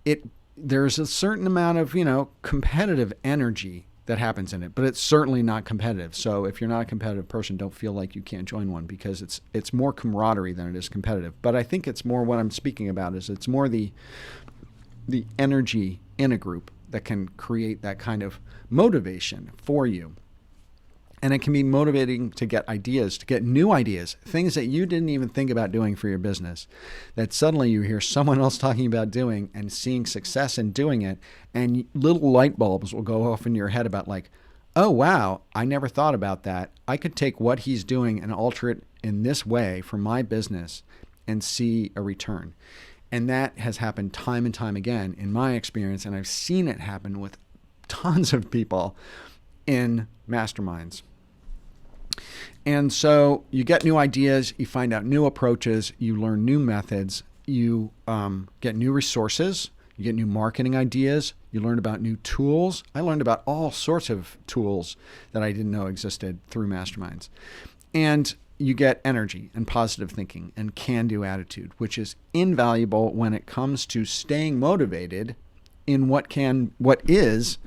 It there's a certain amount of, competitive energy that happens in it, but it's certainly not competitive. So if you're not a competitive person, don't feel like you can't join one, because it's more camaraderie than it is competitive. But I think it's more what I'm speaking about is it's more the energy in a group that can create that kind of motivation for you. And it can be motivating to get ideas, to get new ideas, things that you didn't even think about doing for your business, that suddenly you hear someone else talking about doing and seeing success in doing it. And little light bulbs will go off in your head about like, oh, wow, I never thought about that. I could take what he's doing and alter it in this way for my business and see a return. And that has happened time and time again in my experience. And I've seen it happen with tons of people in masterminds. And so you get new ideas, you find out new approaches, you learn new methods, you get new resources, you get new marketing ideas, you learn about new tools. I learned about all sorts of tools that I didn't know existed through masterminds. And you get energy and positive thinking and can-do attitude, which is invaluable when it comes to staying motivated in what is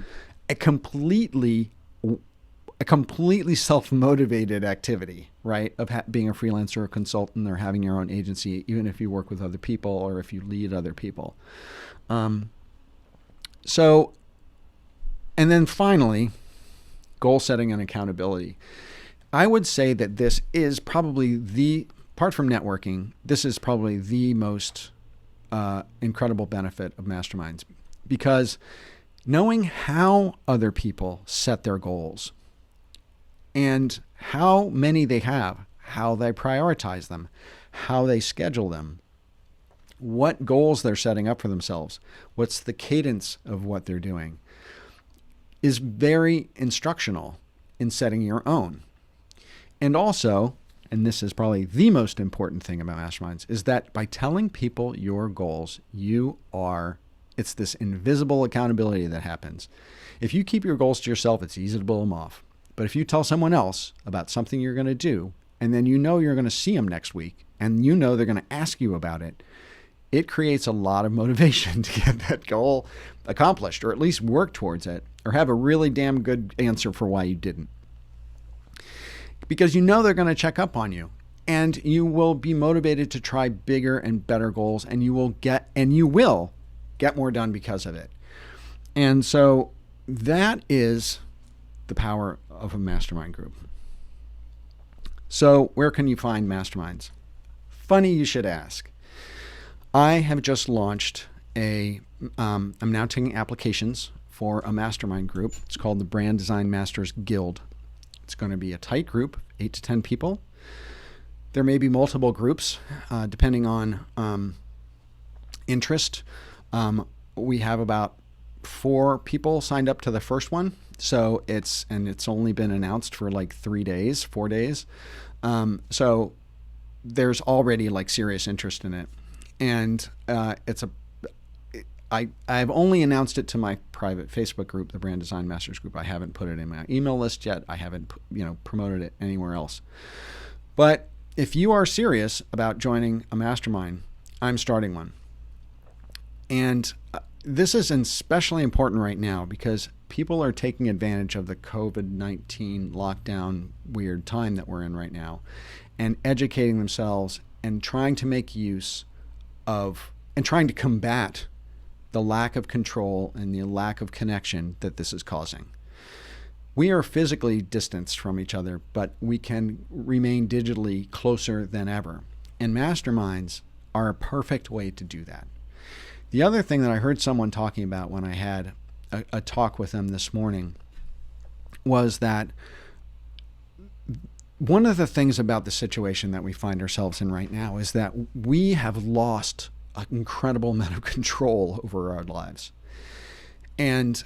a completely self-motivated activity, right? Of being a freelancer or a consultant or having your own agency, even if you work with other people or if you lead other people. And then finally, goal setting and accountability. I would say that this is probably apart from networking, this is probably the most incredible benefit of masterminds, because knowing how other people set their goals and how many they have, how they prioritize them, how they schedule them, what goals they're setting up for themselves, what's the cadence of what they're doing, is very instructional in setting your own. And also, and this is probably the most important thing about masterminds, is that by telling people your goals, it's this invisible accountability that happens. If you keep your goals to yourself, it's easy to blow them off. But if you tell someone else about something you're going to do, and then you're going to see them next week, and they're going to ask you about it, it creates a lot of motivation to get that goal accomplished, or at least work towards it, or have a really damn good answer for why you didn't. Because they're going to check up on you, and you will be motivated to try bigger and better goals, and you will get more done because of it. And so that is the power of a mastermind group. So where can you find masterminds? Funny you should ask. I have just launched I'm now taking applications for a mastermind group. It's called the Brand Design Masters Guild. It's going to be a tight group, 8 to 10 people. There may be multiple groups, depending on interest. We have about 4 people signed up to the first one. So it's only been announced for like 4 days. So there's already like serious interest in it. And I've only announced it to my private Facebook group, the Brand Design Masters group. I haven't put it in my email list yet. I haven't, promoted it anywhere else. But if you are serious about joining a mastermind, I'm starting one. And this is especially important right now because people are taking advantage of the COVID-19 lockdown weird time that we're in right now and educating themselves and trying to make use of and trying to combat the lack of control and the lack of connection that this is causing. We are physically distanced from each other, but we can remain digitally closer than ever. And masterminds are a perfect way to do that. The other thing that I heard someone talking about when I had a talk with them this morning was that one of the things about the situation that we find ourselves in right now is that we have lost an incredible amount of control over our lives. And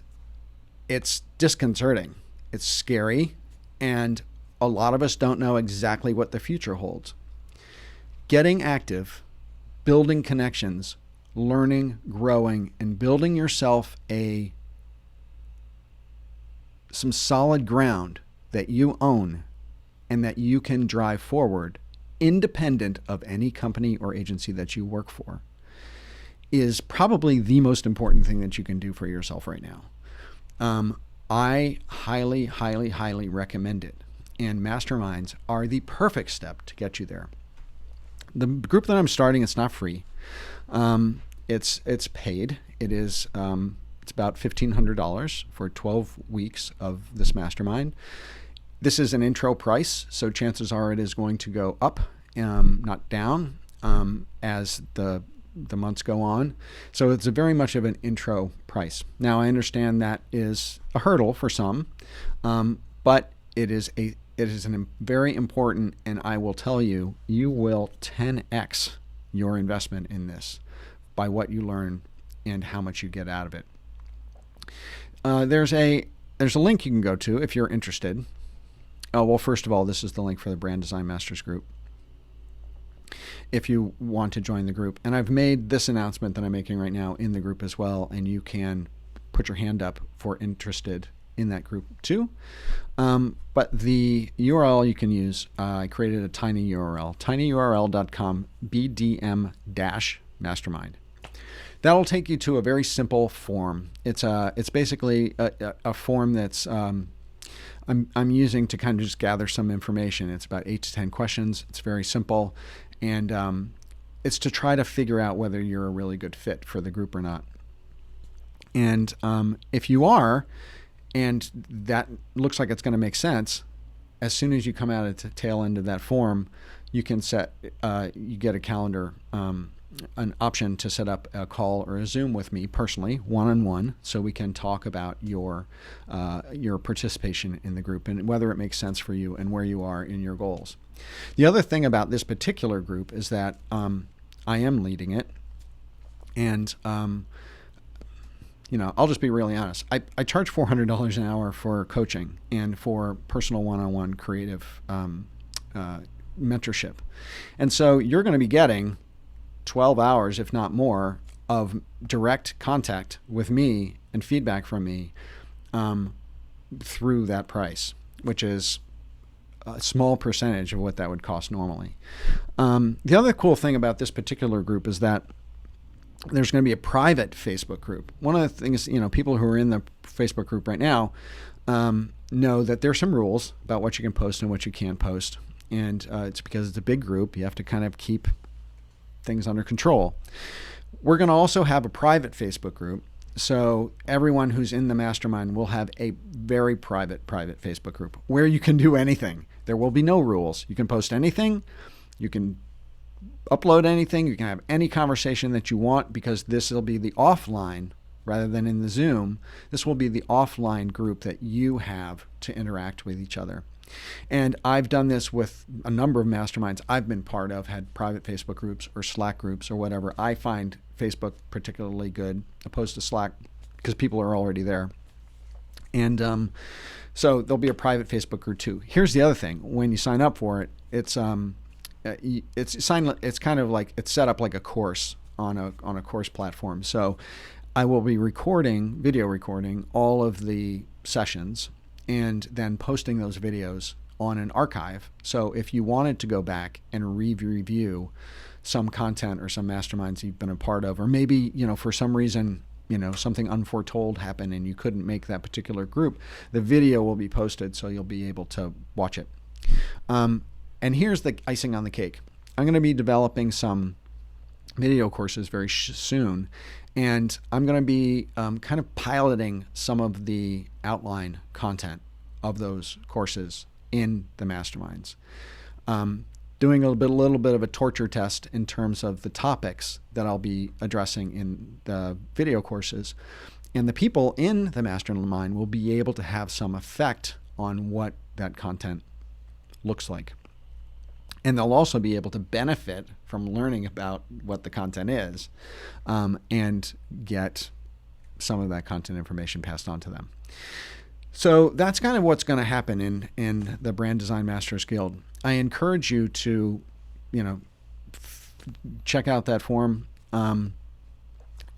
it's disconcerting. It's scary. And a lot of us don't know exactly what the future holds. Getting active, building connections, learning, growing, and building yourself some solid ground that you own and that you can drive forward independent of any company or agency that you work for is probably the most important thing that you can do for yourself right now. I highly, highly, highly recommend it. And masterminds are the perfect step to get you there. The group that I'm starting, it's not free. It's paid. It is it's about $1,500 for 12 weeks of this mastermind. This is an intro price, so chances are it is going to go up, not down, as the months go on. So it's very much of an intro price. Now, I understand that is a hurdle for some, but it is very important, and I will tell you, you will 10x your investment in this by what you learn and how much you get out of it. There's a link you can go to if you're interested. Oh, well, first of all, this is the link for the Brand Design Masters group, if you want to join the group. And I've made this announcement that I'm making right now in the group as well, and you can put your hand up for interested in that group too. But the URL you can use, I created a tiny URL, tinyurl.com BDM-mastermind. That'll take you to a very simple form. It's basically a form that's I'm using to kind of just gather some information. It's about 8 to 10 questions. It's very simple, and it's to try to figure out whether you're a really good fit for the group or not. And if you are, and that looks like it's going to make sense, as soon as you come out at the tail end of that form, you can you get a calendar, an option to set up a call or a Zoom with me personally, one-on-one, so we can talk about your participation in the group and whether it makes sense for you and where you are in your goals. The other thing about this particular group is that I am leading it, and I'll just be really honest. I charge $400 an hour for coaching and for personal one-on-one creative mentorship. And so you're going to be getting 12 hours, if not more, of direct contact with me and feedback from me through that price, which is a small percentage of what that would cost normally. The other cool thing about this particular group is that there's going to be a private Facebook group. One of the things, people who are in the Facebook group right now know that there's some rules about what you can post and what you can't post. And it's because it's a big group. You have to kind of keep things under control. We're going to also have a private Facebook group. So everyone who's in the mastermind will have a very private Facebook group where you can do anything. There will be no rules. You can post anything. You can upload anything. You can have any conversation that you want, because this will be the offline rather than in the Zoom. This will be the offline group that you have to interact with each other. And I've done this with a number of masterminds I've been part of, had private Facebook groups or Slack groups or whatever. I find Facebook particularly good opposed to Slack because people are already there. And so there'll be a private Facebook group too. Here's the other thing. When you sign up for it, it's kind of like it's set up like a course on a course platform. So I will be video recording all of the sessions and then posting those videos on an archive. So if you wanted to go back and review some content or some masterminds you've been a part of, or maybe, for some reason, something unforetold happened and you couldn't make that particular group, the video will be posted so you'll be able to watch it. And here's the icing on the cake. I'm going to be developing some video courses very soon, and I'm going to be kind of piloting some of the outline content of those courses in the masterminds. Doing a little bit of a torture test in terms of the topics that I'll be addressing in the video courses. And the people in the mastermind will be able to have some effect on what that content looks like. And they'll also be able to benefit from learning about what the content is, and get some of that content information passed on to them. So that's kind of what's going to happen in the Brand Design Masters Guild. I encourage you to, check out that form.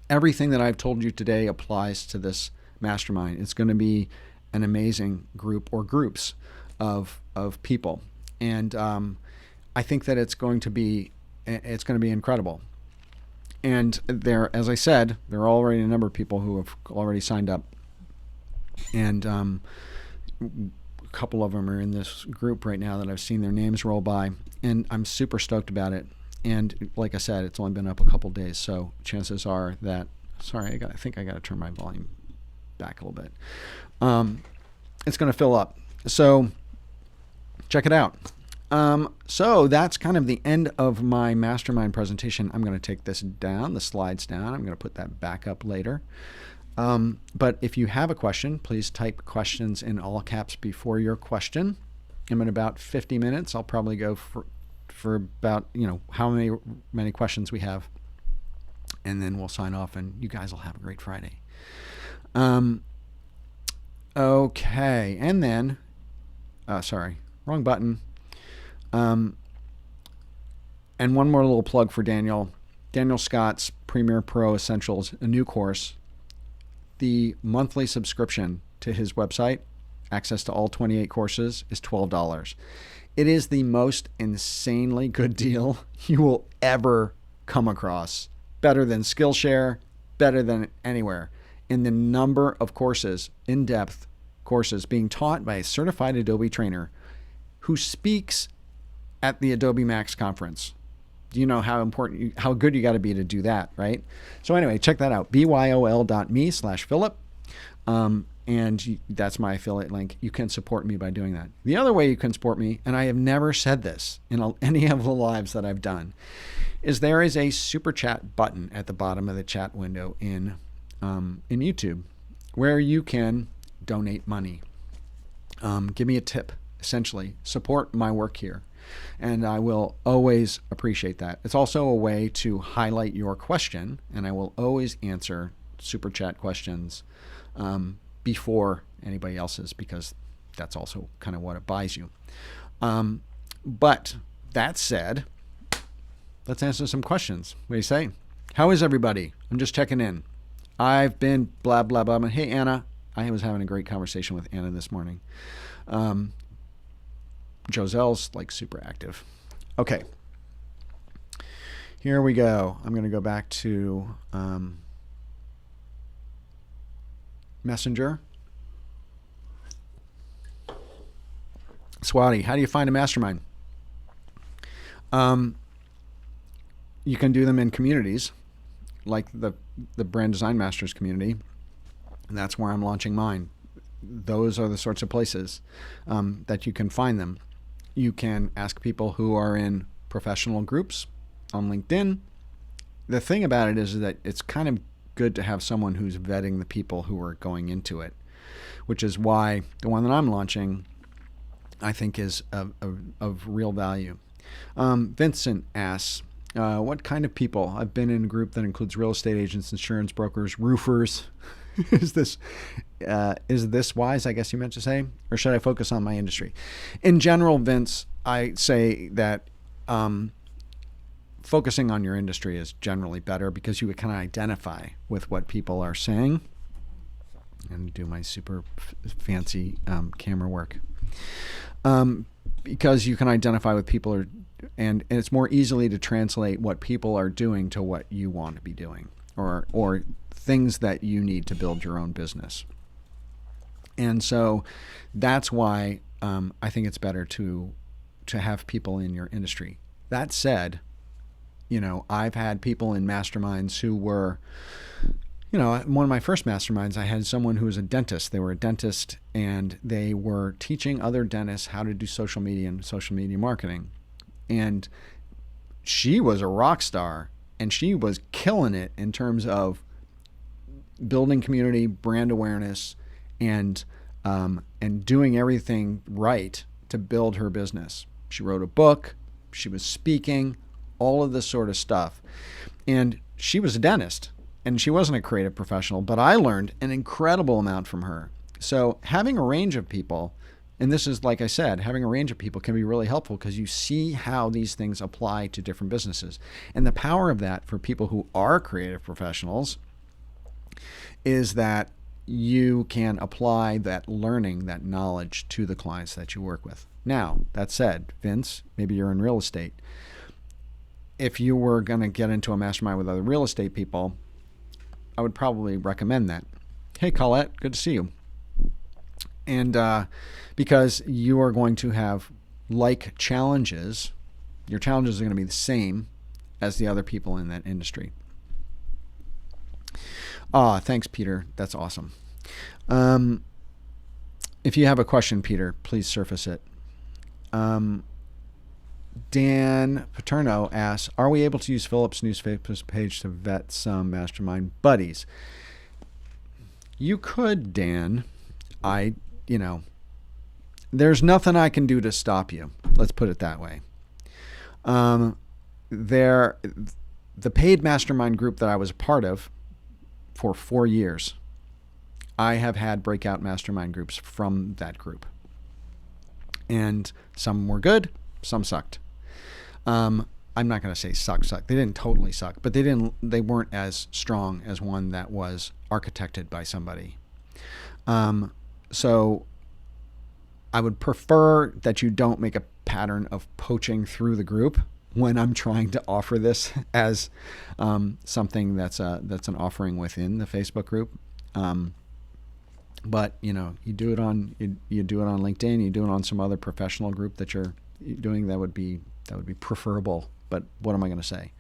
Everything that I've told you today applies to this mastermind. It's going to be an amazing group or groups of people, and I think that it's going to be incredible. And as I said, there are already a number of people who have already signed up. And a couple of them are in this group right now that I've seen their names roll by. And I'm super stoked about it. And like I said, it's only been up a couple days. So chances are that, sorry, I think I got to turn my volume back a little bit. It's going to fill up. So check it out. So that's kind of the end of my mastermind presentation. I'm going to take this down, the slides down. I'm going to put that back up later. But if you have a question, please type questions in all caps before your question. In about 50 minutes, I'll probably go for about, how many questions we have. And then we'll sign off and you guys will have a great Friday. Okay. And then, sorry, wrong button. And one more little plug for Daniel Scott's Premier Pro Essentials, a new course. The monthly subscription to his website, access to all 28 courses, is $12. It is the most insanely good deal you will ever come across. Better than Skillshare, better than anywhere. In the number of courses, in-depth courses being taught by a certified Adobe trainer who speaks at the Adobe Max conference. Do you know how good you got to be to do that, right? So anyway, check that out, byol.me/Philip. And that's my affiliate link. You can support me by doing that. The other way you can support me, and I have never said this in any of the lives that I've done, is there is a super chat button at the bottom of the chat window in YouTube where you can donate money. Give me a tip, essentially. Support my work here. And I will always appreciate that. It's also a way to highlight your question, and I will always answer super chat questions before anybody else's, because that's also kind of what it buys you. But that said, let's answer some questions. What do you say? How is everybody? I'm just checking in. I've been blah, blah, blah. Hey, Anna. I was having a great conversation with Anna this morning. Joselle's like super active. Okay. Here we go. I'm going to go back to Messenger. Swati, how do you find a mastermind? You can do them in communities like the Brand Design Masters community. And that's where I'm launching mine. Those are the sorts of places that you can find them. You can ask people who are in professional groups on LinkedIn. The thing about it is that it's kind of good to have someone who's vetting the people who are going into it, which is why the one that I'm launching, I think, is of real value. Vincent asks, what kind of people? I've been in a group that includes real estate agents, insurance brokers, roofers. Is this wise, I guess you meant to say? Or should I focus on my industry? In general, Vince, I say that focusing on your industry is generally better because you can identify with what people are saying. And do my super fancy camera work. Because you can identify with people, and it's more easily to translate what people are doing to what you want to be doing, or things that you need to build your own business. And so that's why I think it's better to have people in your industry. That said, I've had people in masterminds who were, one of my first masterminds, I had someone who was a dentist. They were a dentist and they were teaching other dentists how to do social media and social media marketing. And she was a rock star and she was killing it in terms of building community, brand awareness, and doing everything right to build her business. She wrote a book, she was speaking, all of this sort of stuff. And she was a dentist and she wasn't a creative professional, but I learned an incredible amount from her. So having a range of people, and this is, like I said, having a range of people can be really helpful because you see how these things apply to different businesses. And the power of that for people who are creative professionals is that you can apply that learning, that knowledge to the clients that you work with. Now, that said, Vince, maybe you're in real estate. if you were going to get into a mastermind with other real estate people, I would probably recommend that. Hey, Colette, good to see you. And because you are going to have like challenges, your challenges are going to be the same as the other people in that industry. Thanks, Peter. That's awesome. If you have a question, Peter, please surface it. Dan Paterno asks, are we able to use Philip's newspaper page to vet some mastermind buddies? You could, Dan. There's nothing I can do to stop you. Let's put it that way. The paid mastermind group that I was a part of for 4 years, I have had breakout mastermind groups from that group. And some were good, some sucked. I'm not going to say suck. They didn't totally suck, but they weren't as strong as one that was architected by somebody. So I would prefer that you don't make a pattern of poaching through the group when I'm trying to offer this as something that's an offering within the Facebook group. But you do it on LinkedIn, you do it on some other professional group that you're doing. That would be preferable. But what am I going to say?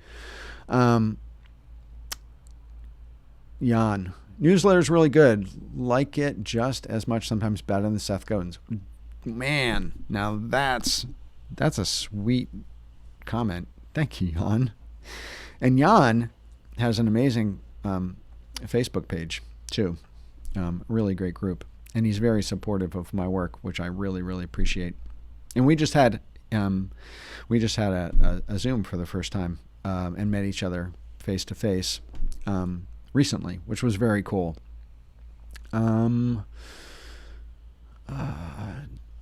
Jan, newsletter's really good. Like it just as much, sometimes better than Seth Godin's. Man, now that's a sweet comment. Thank you, Jan. And Jan has an amazing Facebook page too. Really great group, and he's very supportive of my work, which I really, really appreciate. And we just had a Zoom for the first time and met each other face to face recently, which was very cool.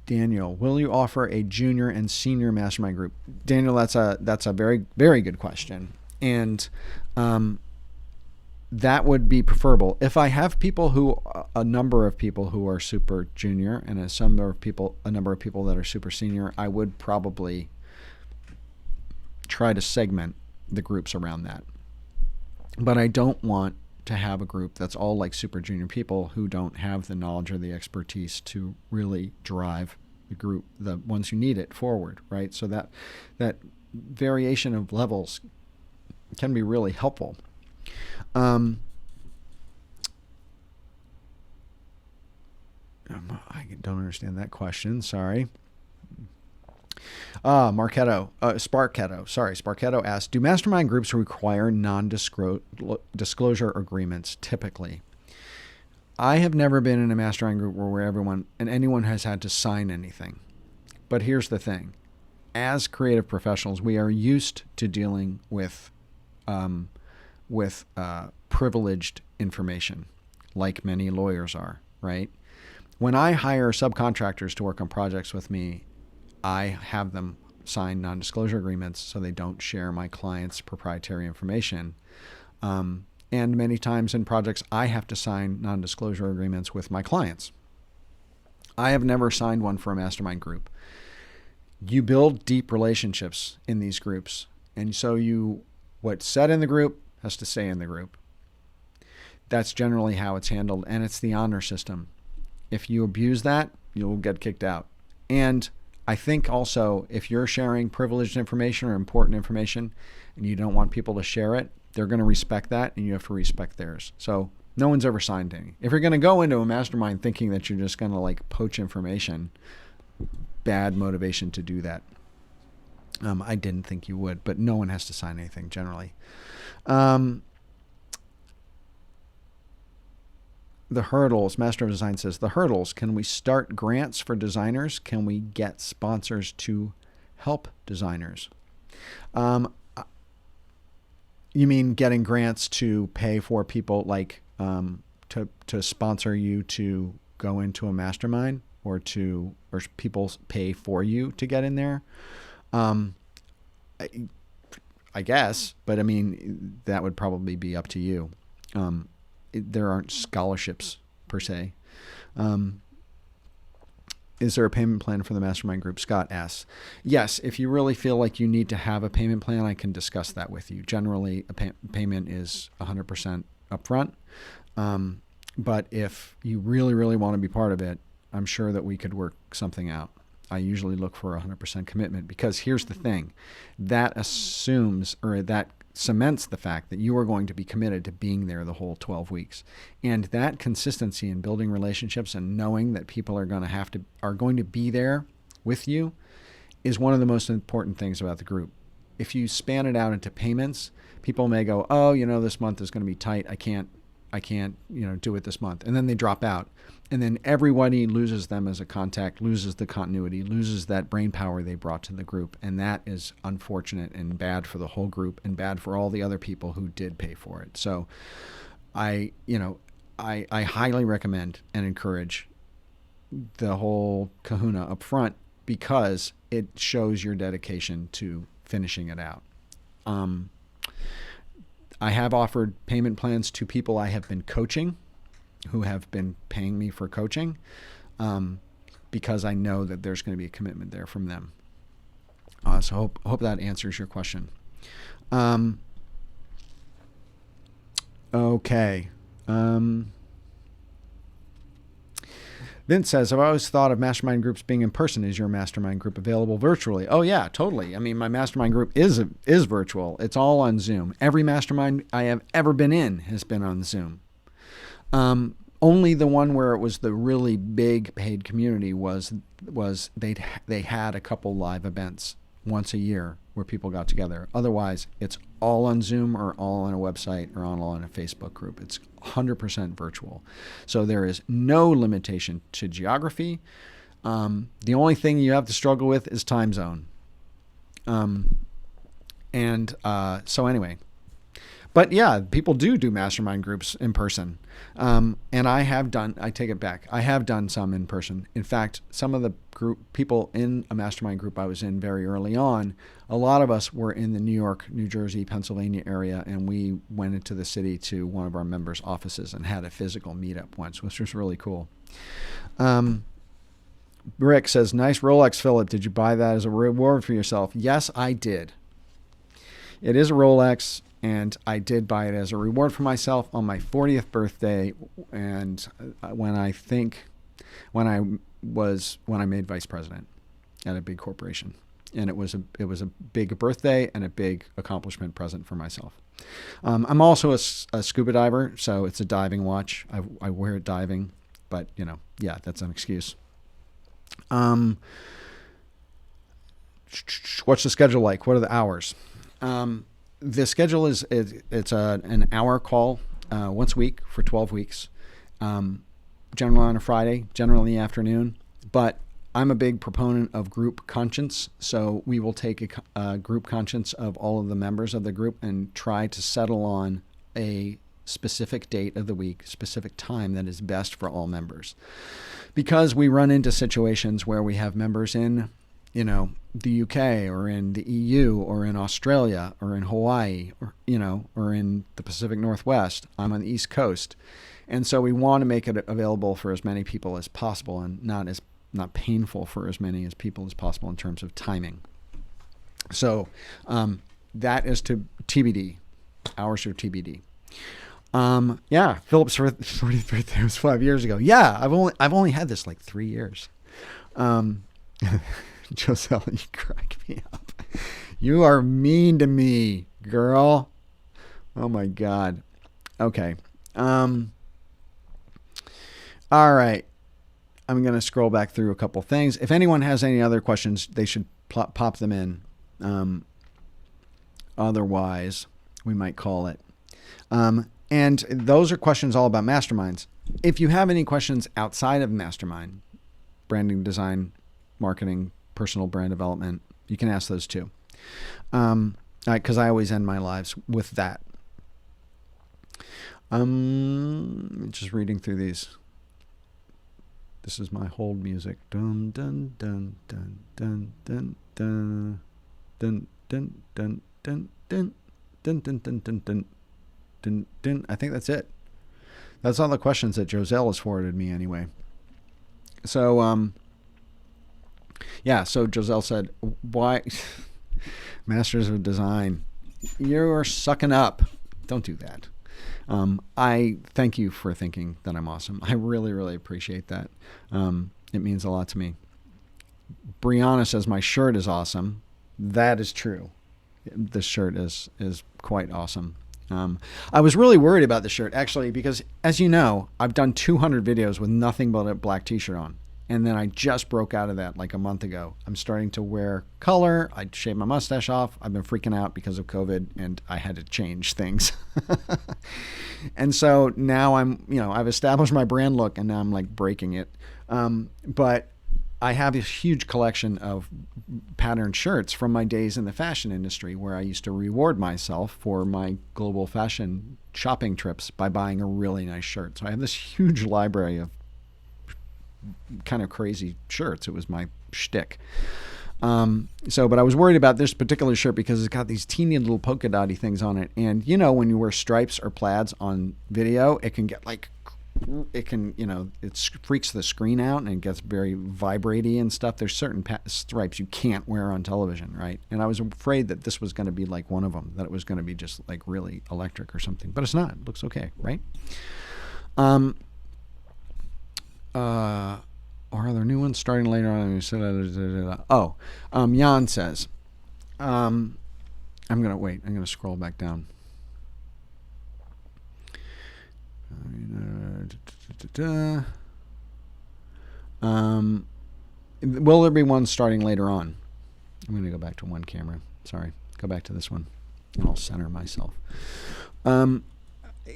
Daniel, will you offer a junior and senior mastermind group? Daniel, that's a very, very good question, and that would be preferable. If I have a number of people who are super junior and a number of people that are super senior, I would probably try to segment the groups around that. But I don't want to have a group that's all like super junior people who don't have the knowledge or the expertise to really drive the group, the ones who need it, forward, right? So that variation of levels can be really helpful. I don't understand that question. Sorry. Sparketto asked, do mastermind groups require non-disclosure agreements typically? I have never been in a mastermind group where anyone has had to sign anything. But here's the thing. As creative professionals, we are used to dealing with privileged information, like many lawyers are, right? When I hire subcontractors to work on projects with me, I have them sign non-disclosure agreements so they don't share my client's proprietary information. And many times in projects, I have to sign non-disclosure agreements with my clients. I have never signed one for a mastermind group. You build deep relationships in these groups. And so what's said in the group has to stay in the group. That's generally how it's handled, and it's the honor system. If you abuse that, you'll get kicked out. And I think also if you're sharing privileged information or important information and you don't want people to share it, they're going to respect that, and you have to respect theirs. So no one's ever signed any. If you're going to go into a mastermind thinking that you're just going to poach information, bad motivation to do that. I didn't think you would, but no one has to sign anything generally. The hurdles, Master of Design says, the hurdles, can we start grants for designers? Can we get sponsors to help designers? You mean getting grants to pay for people to sponsor you to go into a mastermind or people pay for you to get in there? I guess, but I mean, that would probably be up to you. There aren't scholarships per se. Is there a payment plan for the mastermind group? Scott asks. Yes, if you really feel like you need to have a payment plan, I can discuss that with you. Generally, a payment is 100% upfront. But if you really, really want to be part of it, I'm sure that we could work something out. I usually look for 100% commitment, because here's the thing. That assumes, or that cements the fact that you are going to be committed to being there the whole 12 weeks. And that consistency in building relationships and knowing that people are going to be there with you is one of the most important things about the group. If you span it out into payments, people may go, oh, this month is going to be tight. I can't, do it this month. And then they drop out. And then everybody loses them as a contact, loses the continuity, loses that brain power they brought to the group. And that is unfortunate and bad for the whole group and bad for all the other people who did pay for it. So I highly recommend and encourage the whole kahuna up front, because it shows your dedication to finishing it out. I have offered payment plans to people I have been coaching, who have been paying me for coaching, because I know that there's going to be a commitment there from them. So hope that answers your question. Okay. Vince says, I've always thought of mastermind groups being in person. Is your mastermind group available virtually? Oh yeah, totally. I mean, my mastermind group is virtual. It's all on Zoom. Every mastermind I have ever been in has been on Zoom. Only the one where it was the really big paid community was they had a couple live events once a year where people got together. Otherwise, it's all on Zoom or all on a website or all on a Facebook group. It's 100% virtual. So there is no limitation to geography. The only thing you have to struggle with is time zone. So anyway, but yeah, people do mastermind groups in person. And I take it back. I have done some in person. In fact, some of the people in a mastermind group I was in very early on, a lot of us were in the New York, New Jersey, Pennsylvania area, and we went into the city to one of our members' offices and had a physical meetup once, which was really cool. Rick says, nice Rolex, Philip. Did you buy that as a reward for yourself? Yes, I did. It is a Rolex, and I did buy it as a reward for myself on my 40th birthday, and when I made vice president at a big corporation. And it was a big birthday and a big accomplishment present for myself. I'm also a scuba diver, so it's a diving watch. I wear it diving, but yeah, that's an excuse. What's the schedule like? What are the hours? The schedule is an hour call once a week for 12 weeks, generally on a Friday, generally in the afternoon. But I'm a big proponent of group conscience, so we will take a group conscience of all of the members of the group and try to settle on a specific date of the week, specific time that is best for all members. Because we run into situations where we have members in the UK or in the EU or in Australia or in Hawaii or in the Pacific Northwest. I'm on the East Coast. And so we want to make it available for as many people as possible and not painful for as many as people as possible in terms of timing. So that is to TBD. Hours are TBD. Yeah, Philip's 40th birthday was 5 years ago. Yeah, I've only had this like 3 years. Joselle, you crack me up. You are mean to me, girl. Oh my God. Okay. All right. I'm going to scroll back through a couple things. If anyone has any other questions, they should pop them in. Otherwise, we might call it. And those are questions all about masterminds. If you have any questions outside of mastermind, branding, design, marketing, personal brand development, you can ask those too. Because I always end my lives with that. Just reading through these. This is my hold music. Dun dun dun dun dun dun dun dun dun dun dun dun dun dun dun dun dun dun dun. I think that's it. That's all the questions that Joselle has forwarded me anyway. So Yeah. So Giselle said, why Masters of Design, you're sucking up. Don't do that. I thank you for thinking that I'm awesome. I really, really appreciate that. It means a lot to me. Brianna says my shirt is awesome. That is true. This shirt is quite awesome. I was really worried about the shirt actually because, as you know, I've done 200 videos with nothing but a black t-shirt on. And then I just broke out of that like a month ago. I'm starting to wear color. I shaved my mustache off. I've been freaking out because of COVID and I had to change things. And so now I've established my brand look and now I'm like breaking it. But I have a huge collection of patterned shirts from my days in the fashion industry where I used to reward myself for my global fashion shopping trips by buying a really nice shirt. So I have this huge library of kind of crazy shirts. It was my shtick. But I was worried about this particular shirt because it's got these teeny little polka dotty things on it. And when you wear stripes or plaids on video, it can get it freaks the screen out and it gets very vibraty and stuff. There's certain stripes you can't wear on television, right? And I was afraid that this was going to be like one of them, that it was going to be just like really electric or something, but it's not. It looks okay, right? Or are there new ones starting later on? Jan says, I'm going to scroll back down. Will there be one starting later on? I'm going to go back to one camera. Sorry. Go back to this one. And I'll center myself.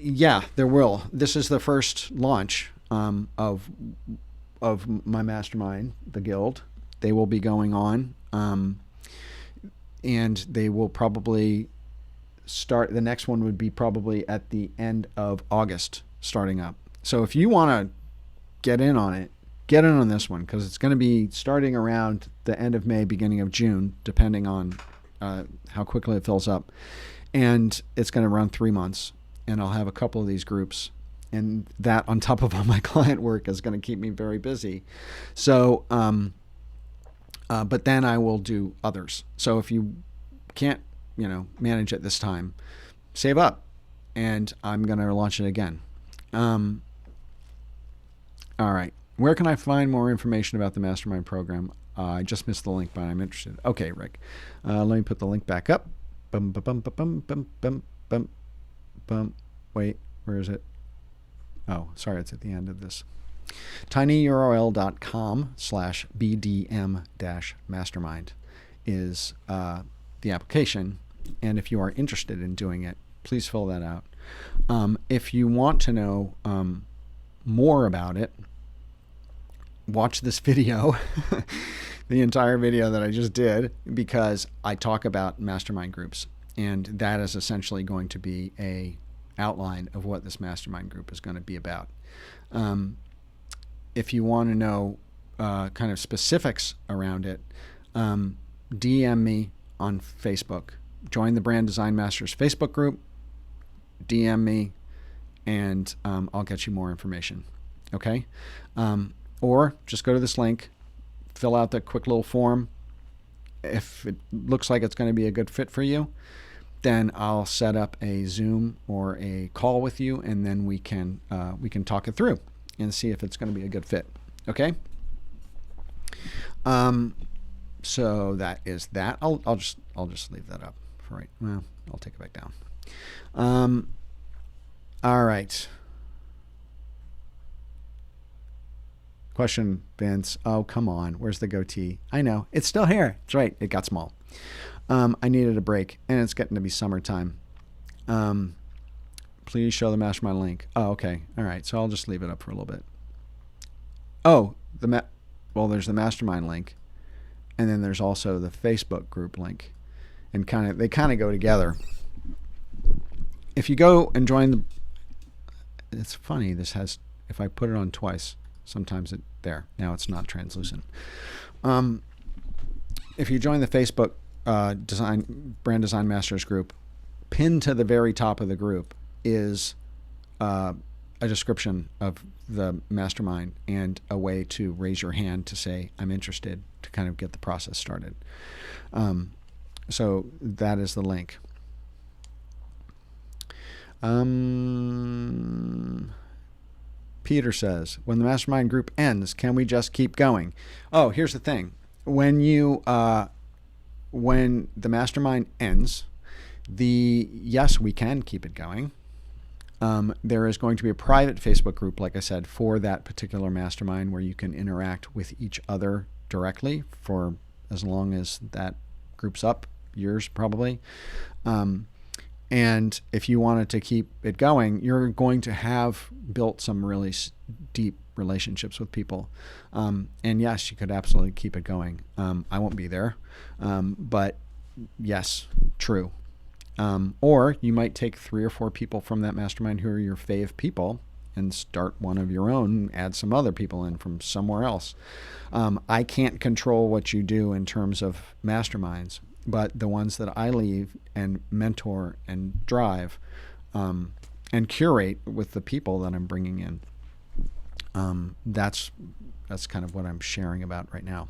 Yeah, there will. This is the first launch of my mastermind, the Guild. They will be going on, and they will probably start. The next one would be probably at the end of August, starting up. So if you want to get in on it, get in on this one because it's going to be starting around the end of May, beginning of June, depending on how quickly it fills up, and it's going to run 3 months. And I'll have a couple of these groups. And that on top of all my client work is going to keep me very busy. So, but then I will do others. So if you can't, manage it this time, save up and I'm going to launch it again. All right. Where can I find more information about the Mastermind program? I just missed the link, but I'm interested. Okay, Rick. Let me put the link back up. Wait, where is it? Oh, sorry, it's at the end of this. tinyurl.com/bdm-mastermind is the application. And if you are interested in doing it, please fill that out. If you want to know more about it, watch this video, the entire video that I just did, because I talk about mastermind groups. And that is essentially going to be a outline of what this mastermind group is going to be about. If you want to know kind of specifics around it, DM me on Facebook. Join the Brand Design Masters Facebook group. DM me, and I'll get you more information. Okay? Or just go to this link, fill out the quick little form. If it looks like it's going to be a good fit for you, then I'll set up a Zoom or a call with you, and then we can talk it through and see if it's going to be a good fit. Okay. So that is that. I'll just leave that up for right. Well, I'll take it back down. All right. Question, Vince. Oh, come on. Where's the goatee? I know. It's still here. It's right. It got small. I needed a break, and it's getting to be summertime. Please show the mastermind link. Oh, okay. All right. So I'll just leave it up for a little bit. Oh, there's the mastermind link, and then there's also the Facebook group link, and they kind of go together. If you go and join it's funny. If I put it on twice, sometimes now it's not translucent. If you join the Facebook Brand Design Masters group, pinned to the very top of the group is a a description of the mastermind and a way to raise your hand to say, I'm interested, to kind of get the process started. So that is the link. Peter says, when the mastermind group ends, can we just keep going? Oh, here's the thing. When the mastermind ends, yes, we can keep it going. There is going to be a private Facebook group, like I said, for that particular mastermind where you can interact with each other directly for as long as that group's up, years probably. And if you wanted to keep it going, you're going to have built some really deep relationships with people. And yes, you could absolutely keep it going. I won't be there, but yes, true. Or you might take 3 or 4 people from that mastermind who are your fave people and start one of your own, add some other people in from somewhere else. I can't control what you do in terms of masterminds, but the ones that I leave and mentor and drive and curate with the people that I'm bringing in, that's kind of what I'm sharing about right now.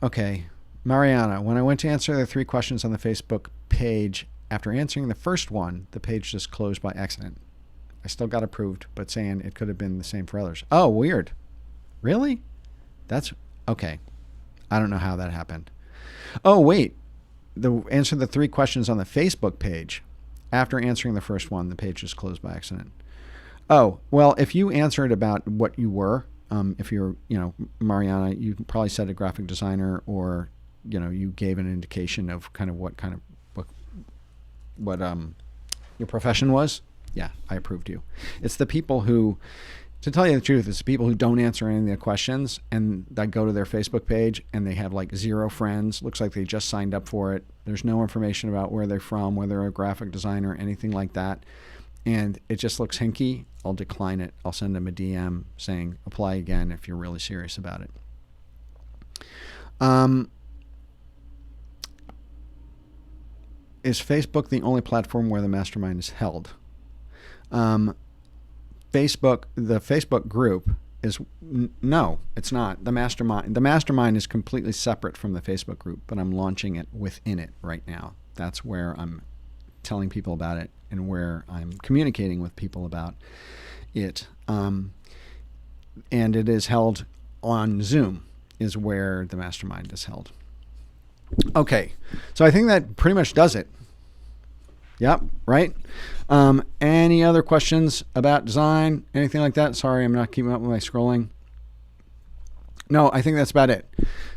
Okay. Mariana, when I went to answer the 3 questions on the Facebook page, after answering the first one, the page just closed by accident. I still got approved, but saying it could have been the same for others. Oh, weird. Really? That's okay. I don't know how that happened. Oh, wait. Answer the 3 questions on the Facebook page. After answering the first one, the page just closed by accident. Oh, well, if you answered about what you were, if you're, Mariana, you probably said a graphic designer, or, you gave an indication of what your profession was. Yeah, I approved you. It's the people who, to tell you the truth, it's the people who don't answer any of the questions and that go to their Facebook page and they have like 0 friends. Looks like they just signed up for it. There's no information about where they're from, whether they're a graphic designer, anything like that. And it just looks hinky. I'll decline it. I'll send them a DM saying, apply again if you're really serious about it. Is Facebook the only platform where the mastermind is held? The Facebook group is, no, it's not. The mastermind is completely separate from the Facebook group, but I'm launching it within it right now. That's where I'm telling people about it and where I'm communicating with people about it. And it is held on Zoom, is where the mastermind is held. Okay, so I think that pretty much does it. Yep, right? Any other questions about design, anything like that? Sorry, I'm not keeping up with my scrolling. No, I think that's about it.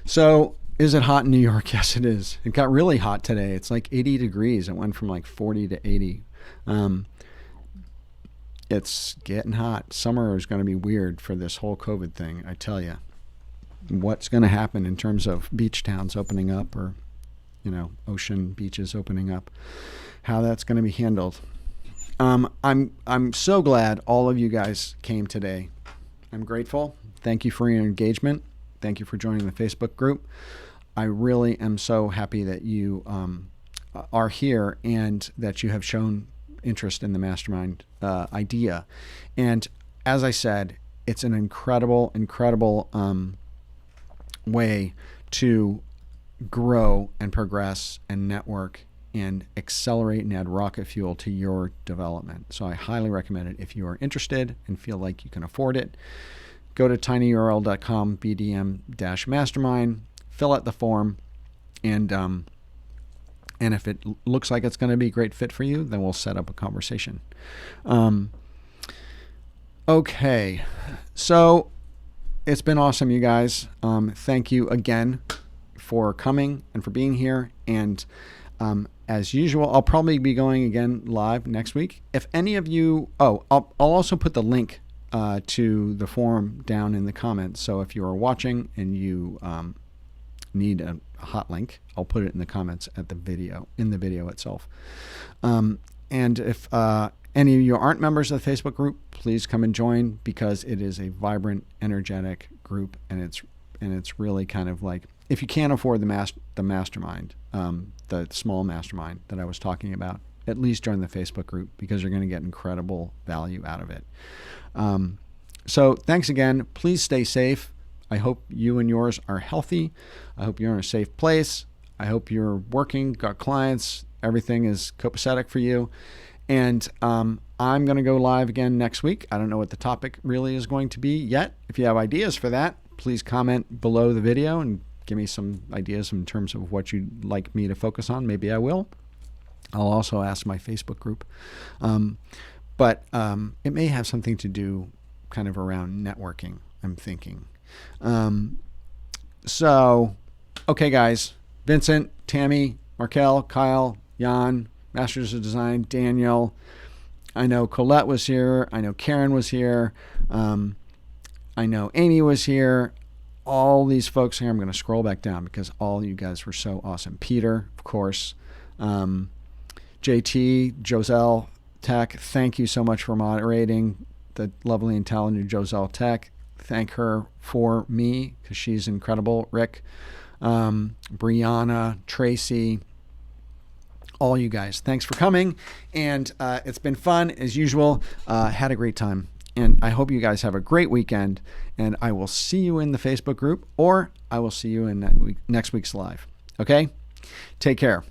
So, is it hot in New York? Yes, it is. It got really hot today. It's like 80 degrees. It went from like 40 to 80. It's getting hot. Summer is going to be weird for this whole COVID thing, I tell you. What's going to happen in terms of beach towns opening up, or, ocean beaches opening up, how that's going to be handled. I'm so glad all of you guys came today. I'm grateful. Thank you for your engagement. Thank you for joining the Facebook group. I really am so happy that you are here and that you have shown interest in the mastermind idea. And as I said, it's an incredible way to grow and progress and network and accelerate and add rocket fuel to your development. So I highly recommend it. If you are interested and feel like you can afford it, go to tinyurl.com BDM-mastermind, fill out the form, and if it looks like it's going to be a great fit for you, then we'll set up a conversation. Okay, so it's been awesome, you guys. Thank you again for coming and for being here. And as usual, I'll probably be going again live next week. If any of you, I'll also put the link to the forum down in the comments. So if you are watching and you need a hot link, I'll put it in the comments in the video itself. And if any of you aren't members of the Facebook group, please come and join, because it is a vibrant, energetic group, and it's really kind of like, if you can't afford the mastermind, the small mastermind that I was talking about, at least join the Facebook group because you're going to get incredible value out of it. So thanks again. Please stay safe. I hope you and yours are healthy. I hope you're in a safe place. I hope you're working, got clients, everything is copacetic for you. And I'm going to go live again next week. I don't know what the topic really is going to be yet. If you have ideas for that, please comment below the video and give me some ideas in terms of what you'd like me to focus on. Maybe I will. I'll also ask my Facebook group. But it may have something to do kind of around networking, I'm thinking. So, okay, guys. Vincent, Tammy, Markel, Kyle, Jan, Masters of Design, Daniel. I know Colette was here. I know Karen was here. I know Amy was here. All these folks here. I'm going to scroll back down because all you guys were so awesome. Peter, of course. JT, Joselle Tech, thank you so much for moderating. The lovely and talented Joselle Tech. Thank her for me because she's incredible. Rick, Brianna, Tracy, all you guys. Thanks for coming. And it's been fun as usual. Had a great time. And I hope you guys have a great weekend. And I will see you in the Facebook group or I will see you in next week's live. Okay? Take care.